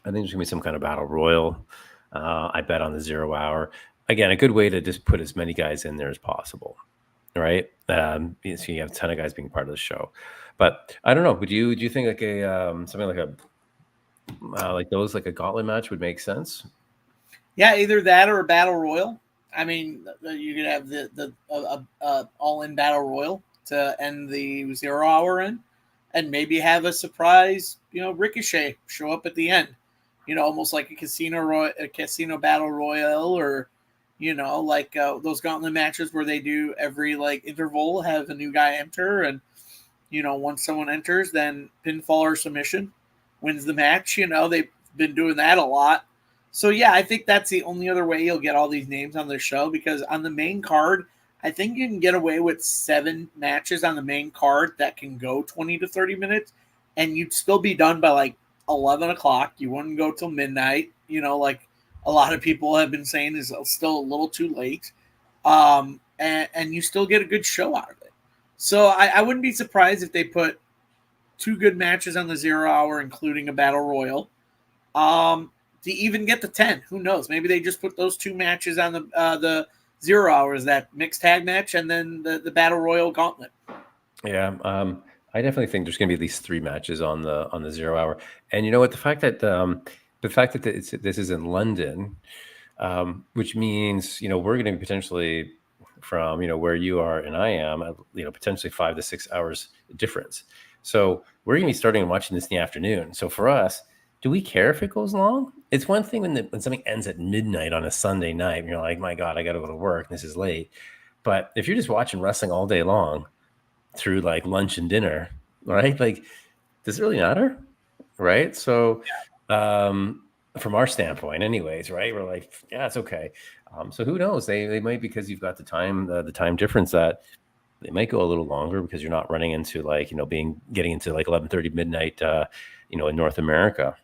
there's going to be some kind of battle royal. I bet on the 0 hour. Again, a good way to just put as many guys in there as possible, right? So you have a ton of guys being part of the show. But I don't know. Do you think like a something like a like those like a gauntlet match would make sense? Yeah, either that or a battle royal. I mean, you could have the all in battle royal to end the 0 hour in, and maybe have a surprise, Ricochet show up at the end. Almost like a casino battle royal, or like those gauntlet matches where they do every like interval have a new guy enter, and once someone enters, then pinfall or submission wins the match. They've been doing that a lot. So yeah, I think that's the only other way you'll get all these names on the show, because on the main card, I think you can get away with 7 matches on the main card that can go 20 to 30 minutes, and you'd still be done by like 11 o'clock. You wouldn't go till midnight, like a lot of people have been saying is still a little too late. And you still get a good show out of it. So I wouldn't be surprised if they put 2 good matches on the 0 hour, including a battle royal. To even get the 10, who knows? Maybe they just put those 2 matches on the 0 hours, that mixed tag match, and then the battle royal gauntlet. Yeah, I definitely think there's going to be at least 3 matches on the 0 hour. And you know what? The fact that this is in London, which means we're going to be potentially from where you are and I am, potentially 5 to 6 hours difference. So we're going to be starting and watching this in the afternoon. So for us, do we care if it goes long? It's one thing when something ends at midnight on a Sunday night, and you're like, my God, I got to go to work. And this is late. But if you're just watching wrestling all day long through like lunch and dinner, right? Like, does it really matter? Right. So from our standpoint anyways, right, we're like, yeah, it's okay. So who knows? They might, because you've got the time difference, that they might go a little longer because you're not running into like, getting into like 11:30 midnight, in North America.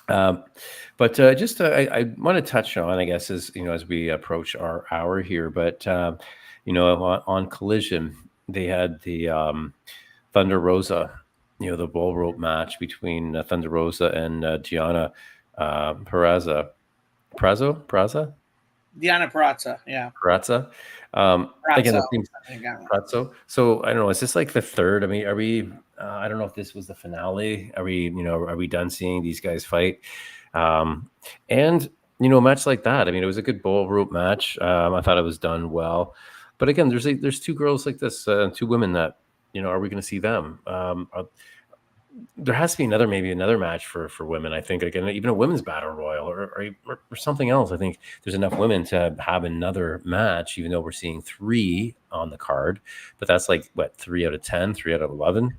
But just I want to touch on, I guess, as we approach our hour here, but on Collision, they had the Thunder Rosa, the bull rope match between Thunder Rosa and Gianna Peraza. Diana Perazza, yeah. Perazza. Again, it seems Perazzo. So I don't know. Is this like the third? I mean, are we? I don't know if this was the finale. Are we done seeing these guys fight? And a match like that. I mean, it was a good bull rope match. I thought it was done well. But again, there's 2 girls like this, 2 women that are we going to see them? there has to be maybe another match for women. I think again, even a women's battle royal or something else. I think there's enough women to have another match, even though we're seeing 3 on the card. But that's like what, 3 out of 10, 3 out of 11,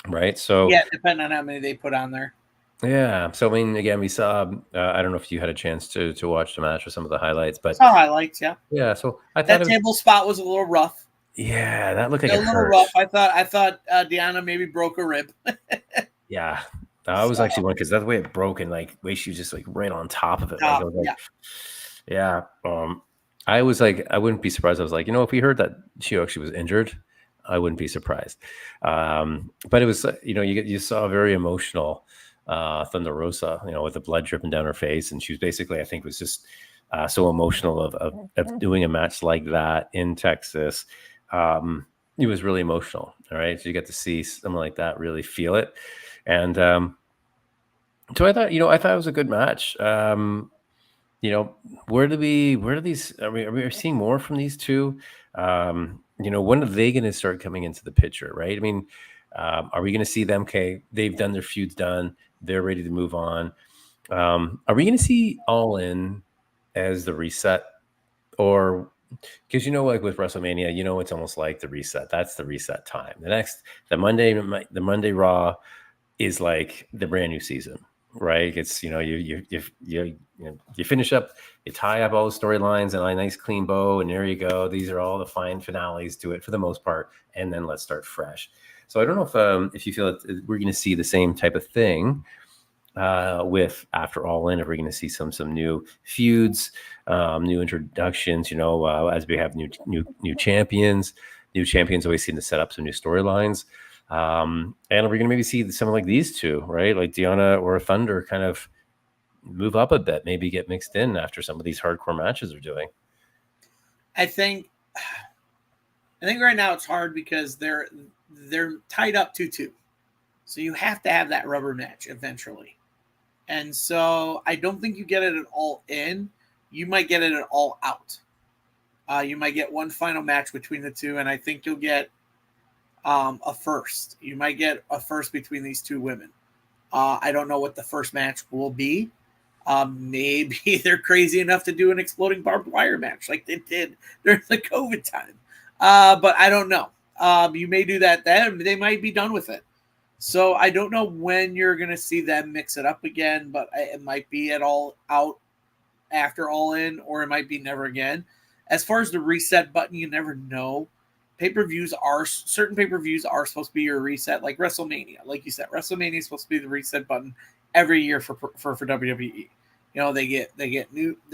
right? So Yeah, depending on how many they put on there. yeah. So I mean, again, we saw. I don't know if you had a chance to watch the match or some of the highlights, but Saw highlights, yeah. yeah. So I thought That it was, table spot was a little rough. yeah, that looked like A it little hurt. rough. I thought Deanna maybe broke a rib. Yeah, that was So, actually one because that's the way it broke and like way she was just like right on top of it. Like I was like, yeah. yeah. I was like, I wouldn't be surprised. I was like, if we heard that she actually was injured, I wouldn't be surprised. But it was, you saw a very emotional Thunder Rosa, with the blood dripping down her face, and she was basically, I think, was just so emotional of doing a match like that in Texas. It was really emotional. All right, so you get to see someone like that really feel it, and so I thought it was a good match. Where do these are we seeing more from these two? When are they going to start coming into the picture, right? I mean, are we going to see them? Okay, they've done their feuds, done. They're ready to move on. Are we going to see All In as the reset, or because like with WrestleMania, it's almost like the reset. That's the reset time. The Monday Raw is like the brand new season, right? It's you finish up, you tie up all the storylines in a nice clean bow, and there you go. These are all the fine finales to it for the most part, and then let's start fresh. So I don't know if you feel that we're going to see the same type of thing with after All In. If we're going to see some new feuds, new introductions, as we have new champions. New champions always seem to set up some new storylines. And we're going to maybe see something like these two, right? Like Deanna or Thunder kind of move up a bit, maybe get mixed in after some of these hardcore matches they're doing. I think right now it's hard because they're tied up 2-2. So you have to have that rubber match eventually. And so I don't think you get it at All In. You might get it at All Out. You might get one final match between the two, and I think you'll get a first. You might get a first between these two women. I don't know what the first match will be. Maybe they're crazy enough to do an exploding barbed wire match like they did during the COVID time. But I don't know. You may do that then. They might be done with it. So I don't know when you're going to see them mix it up again, but it might be at All Out after All In, or it might be never again. As far as the reset button, you never know. Certain pay-per-views are supposed to be your reset, like WrestleMania. Like you said, WrestleMania is supposed to be the reset button every year for WWE. They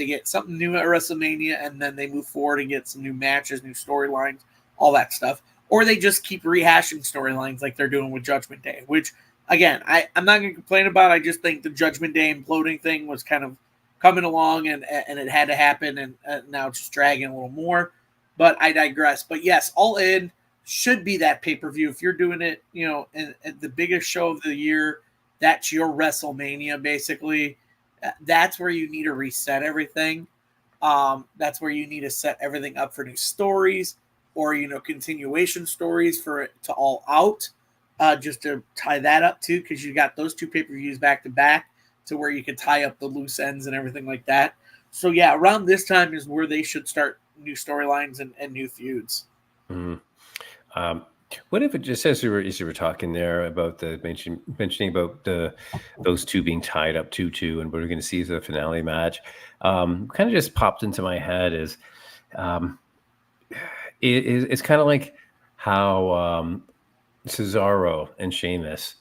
get something new at WrestleMania, and then they move forward and get some new matches, new storylines, all that stuff. Or they just keep rehashing storylines like they're doing with Judgment Day, which, again, I'm not going to complain about. I just think the Judgment Day imploding thing was kind of coming along, and it had to happen, and now it's just dragging a little more. But I digress. But yes, All In should be that pay-per-view. If you're doing it, in the biggest show of the year, that's your WrestleMania, basically. That's where you need to reset everything. That's where you need to set everything up for new stories or, continuation stories for it to All Out, just to tie that up too, because you got those two pay-per-views back to back to where you can tie up the loose ends and everything like that. So yeah, around this time is where they should start new storylines and new feuds. Mm-hmm. What if it just as you were talking there about the mentioning about those two being tied up 2-2, and what we're going to see as a finale match? Kind of just popped into my head is it's kind of like how Cesaro and Sheamus,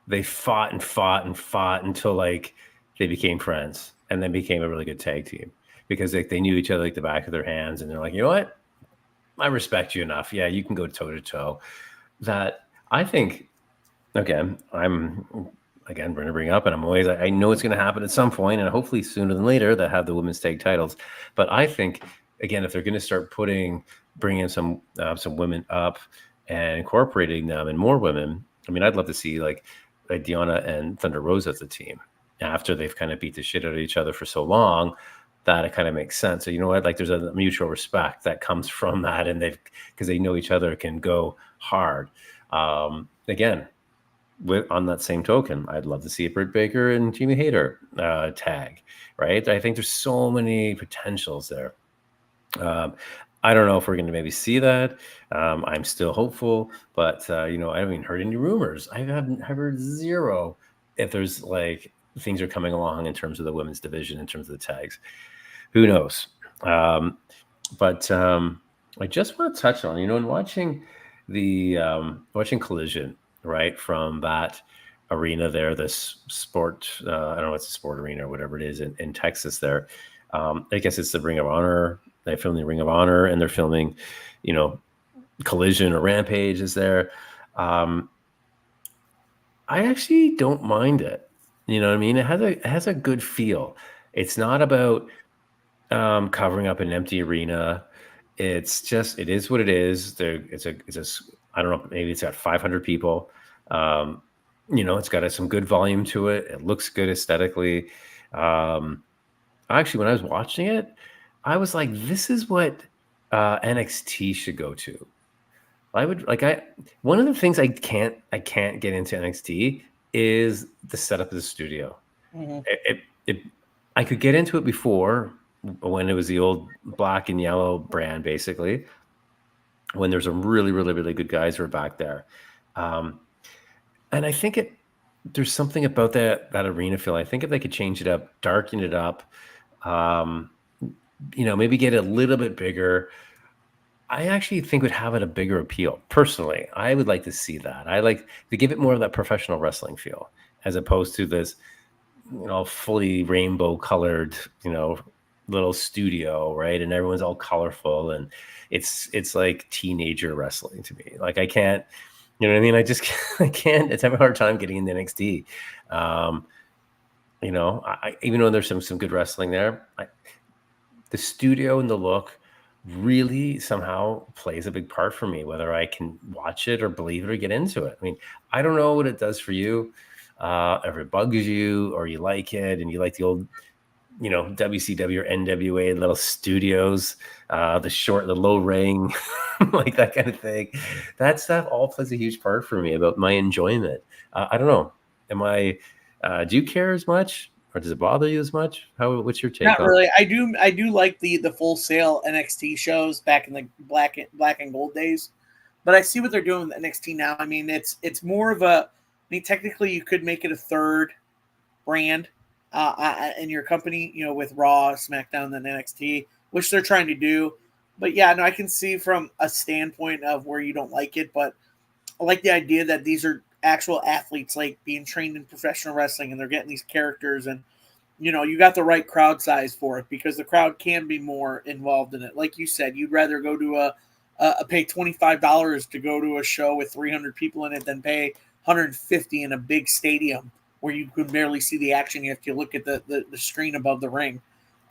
they fought and fought and fought until like they became friends and then became a really good tag team because they knew each other like the back of their hands, and they're like, you know what, I respect you enough. Yeah, you can go toe to toe. That I think, again, we're going to bring up, and I know it's going to happen at some point, and hopefully sooner than later, that have the women's tag titles. But I think, again, if they're going to start bringing some women up and incorporating them and more women, I mean, I'd love to see like Deanna and Thunder Rosa as a team after they've kind of beat the shit out of each other for so long. That it kind of makes sense. So you know what? Like there's a mutual respect that comes from that, and because they know each other can go hard. Again, on that same token, I'd love to see a Britt Baker and Jamie Hayter tag, right? I think there's so many potentials there. I don't know if we're going to maybe see that. I'm still hopeful, but I haven't even heard any rumors. I haven't heard zero if there's like things are coming along in terms of the women's division, in terms of the tags. Who knows? But I just want to touch on, in watching watching Collision, right, from that arena there, this sport, I don't know, it's a sport arena or whatever it is in Texas there. I guess it's the Ring of Honor. They filmed the Ring of Honor, and they're filming, Collision or Rampage is there. I actually don't mind it. You know what I mean? It has a good feel. It's not about covering up an empty arena. It's just, it is what it is. It's a I don't know, maybe it's got 500 people. It's got some good volume to it. It looks good aesthetically. Actually, when I was watching it, I was like, this is what NXT should go to. One of the things I can't get into NXT is the setup of the studio. I could get into it before, when it was the old black and yellow brand, basically, when there's some really, really, really good guys who are back there. And I think there's something about that arena feel. I think if they could change it up, darken it up, maybe get it a little bit bigger, I actually think would have it a bigger appeal. Personally, I would like to see that. I like to give it more of that professional wrestling feel, as opposed to this, fully rainbow colored, little studio, right? And everyone's all colorful, and it's like teenager wrestling to me. Like, I can't, you know what I mean? I just I can't. It's having a hard time getting into NXT. Even though there's some good wrestling there, the studio and the look really somehow plays a big part for me, whether I can watch it or believe it or get into it. I mean, I don't know what it does for you, if it bugs you or you like it and you like the old, WCW or NWA little studios, the low ring, like that kind of thing. That stuff all plays a huge part for me about my enjoyment. I don't know. Do you care as much, or does it bother you as much? What's your take Not on really. I do like the Full Sail NXT shows back in the black and gold days, but I see what they're doing with NXT now. I mean, it's more of a. I mean, technically, you could make it a third brand in your company, with Raw, SmackDown, and NXT, which they're trying to do. But yeah, no, I can see from a standpoint of where you don't like it, but I like the idea that these are actual athletes, like being trained in professional wrestling, and they're getting these characters, and you got the right crowd size for it, because the crowd can be more involved in it. Like you said, you'd rather go to pay $25 to go to a show with 300 people in it than pay 150 in a big stadium where you could barely see the action if you look at the screen above the ring.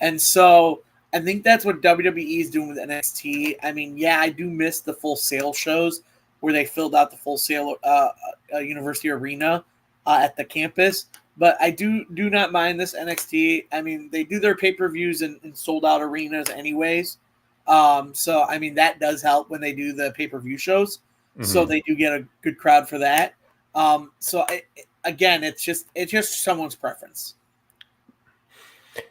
And so I think that's what WWE is doing with NXT. I mean, yeah, I do miss the Full Sail shows where they filled out the Full Sail University Arena at the campus. But I do not mind this NXT. I mean, they do their pay-per-views in sold out arenas anyways. So I mean, that does help when they do the pay-per-view shows. Mm-hmm. So they do get a good crowd for that. Again, it's just someone's preference.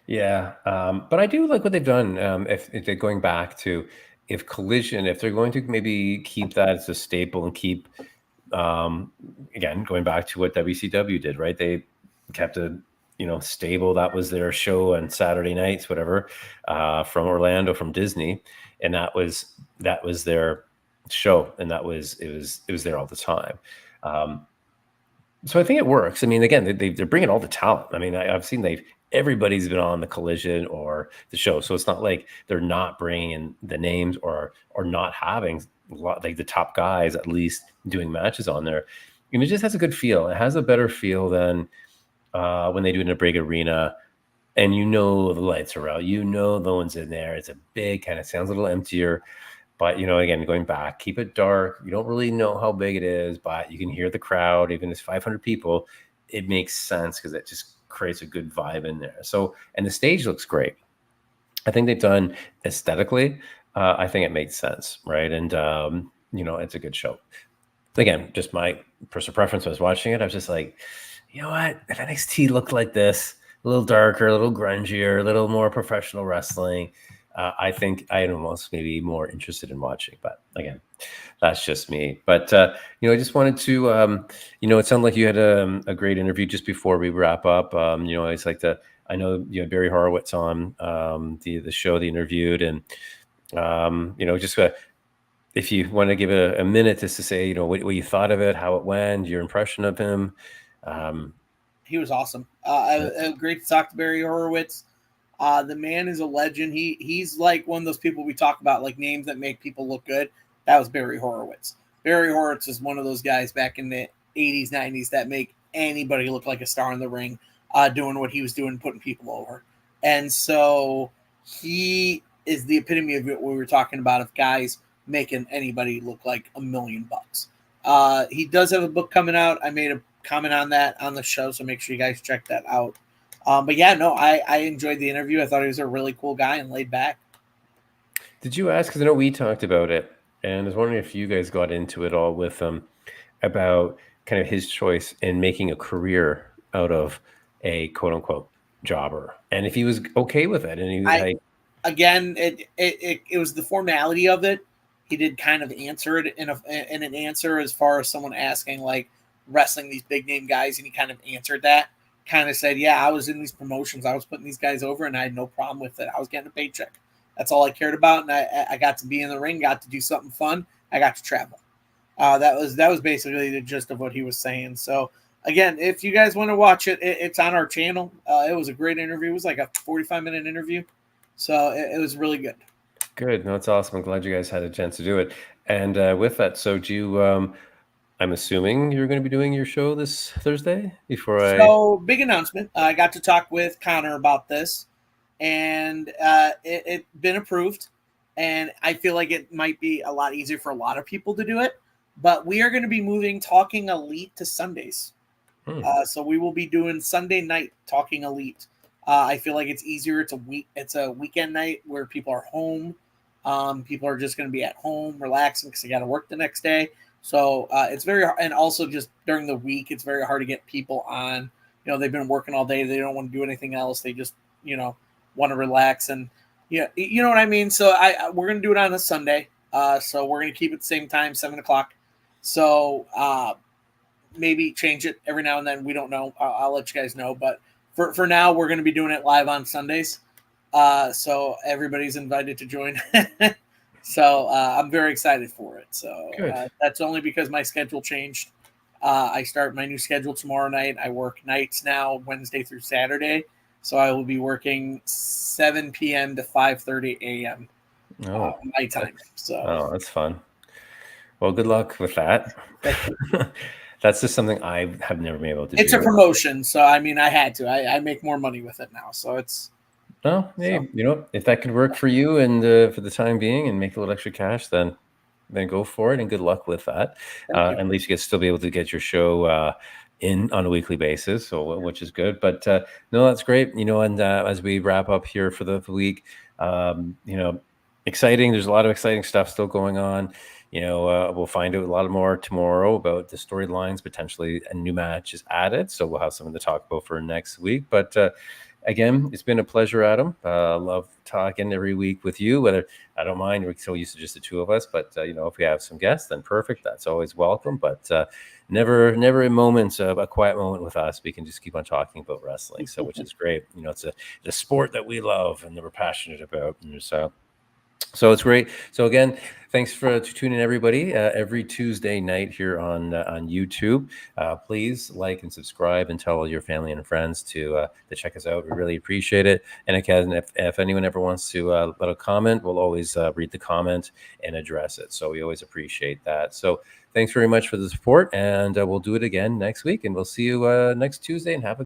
Yeah, but I do like what they've done. If they're going back to, if Collision, if they're going to maybe keep that as a staple and keep, again, going back to what WCW did, right? They kept a stable. That was their show on Saturday nights, whatever, from Orlando, from Disney, and that was their show, and it was there all the time. So I think it works. I mean, again, they're bringing all the talent. I mean, I've seen everybody's been on the Collision or the show, so it's not like they're not bringing in the names or not having like the top guys at least doing matches on there. And it just has a good feel. It has a better feel than when they do it in a big arena, and the lights are out, no one's in there. It's a big, kind of sounds a little emptier. But, again, going back, keep it dark. You don't really know how big it is, but you can hear the crowd. Even if it's 500 people, it makes sense because it just creates a good vibe in there. So, and the stage looks great. I think they've done aesthetically. I think it makes sense, right? And, it's a good show. again, just my personal preference. When I was watching it, I was just like, you know what? If NXT looked like this, a little darker, a little grungier, a little more professional wrestling, I think I'd almost maybe more interested in watching. But again, that's just me. But I just wanted to, it sounded like you had a great interview just before we wrap up. It's like I know you had Barry Horowitz on the show they interviewed, and just if you want to give a minute just to say, what you thought of it, how it went, your impression of him. He was awesome. Great to talk to Barry Horowitz. The man is a legend. He's like one of those people we talk about, like names that make people look good. That was Barry Horowitz. Barry Horowitz is one of those guys back in the 80s, 90s that make anybody look like a star in the ring, doing what he was doing, putting people over. And so he is the epitome of what we were talking about, of guys making anybody look like $1 million. He does have a book coming out. I made a comment on that on the show, so make sure you guys check that out. But yeah, no, I enjoyed the interview. I thought he was a really cool guy and laid back. Did you ask? Because I know we talked about it, and I was wondering if you guys got into it all with him about kind of his choice in making a career out of a quote unquote jobber, and if he was okay with it. And again, it was the formality of it. He did kind of answer it in an answer as far as someone asking, like, wrestling these big name guys, and he kind of answered that. Kind of said, yeah, I was in these promotions, I was putting these guys over, and I had no problem with it. I was getting a paycheck. That's all I cared about, and I got to be in the ring, got to do something fun. I got to travel. That was basically the gist of what he was saying. So again, if you guys want to watch it, it's on our channel. It was a great interview. It was like a 45-minute interview, so it was really good. Good. No, it's awesome. I'm glad you guys had a chance to do it. And with that, so do you? I'm assuming you're going to be doing your show this Thursday So big announcement. I got to talk with Connor about this, and it's been approved. And I feel like it might be a lot easier for a lot of people to do it. But we are going to be moving Talking Elite to Sundays. So we will be doing Sunday night Talking Elite. I feel like it's easier. It's a weekend night where people are home. People are just going to be at home relaxing because they got to work the next day. So it's very hard. And also just during the week, it's very hard to get people on. They've been working all day. They don't want to do anything else. They just, want to relax. And, you know what I mean? So we're going to do it on a Sunday. So we're going to keep it the same time, 7 o'clock. So maybe change it every now and then. We don't know. I'll let you guys know. But for now, we're going to be doing it live on Sundays. So everybody's invited to join. So I'm very excited for it. So that's only because my schedule changed. I start my new schedule tomorrow night. I work nights now, Wednesday through Saturday. So I will be working 7 p.m. to 5:30 a.m. My time. So that's fun. Well, good luck with that. That's just something I have never been able to do. It's a promotion. So, I mean, I had to. I make more money with it now. So it's. Oh, hey, if that could work for you and for the time being and make a little extra cash, then go for it, and good luck with that. At least you still be able to get your show in on a weekly basis, so which is good. But no, that's great. And as we wrap up here for the week, exciting. There's a lot of exciting stuff still going on. We'll find out a lot more tomorrow about the storylines. Potentially a new match is added, so we'll have something to talk about for next week. But again, it's been a pleasure, Adam. Love talking every week with you. Whether I don't mind, we're so used to just the two of us. But if we have some guests, then perfect. That's always welcome. But never a moment of a quiet moment with us. We can just keep on talking about wrestling. So, which is great. It's a sport that we love and that we're passionate about. And so it's great. So again, thanks for tuning in, everybody. Every Tuesday night here on YouTube. Please like and subscribe and tell all your family and friends to check us out. We really appreciate it. And again, if anyone ever wants to let a comment, we'll always read the comment and address it. So we always appreciate that. So thanks very much for the support, and we'll do it again next week. And we'll see you next Tuesday. And have a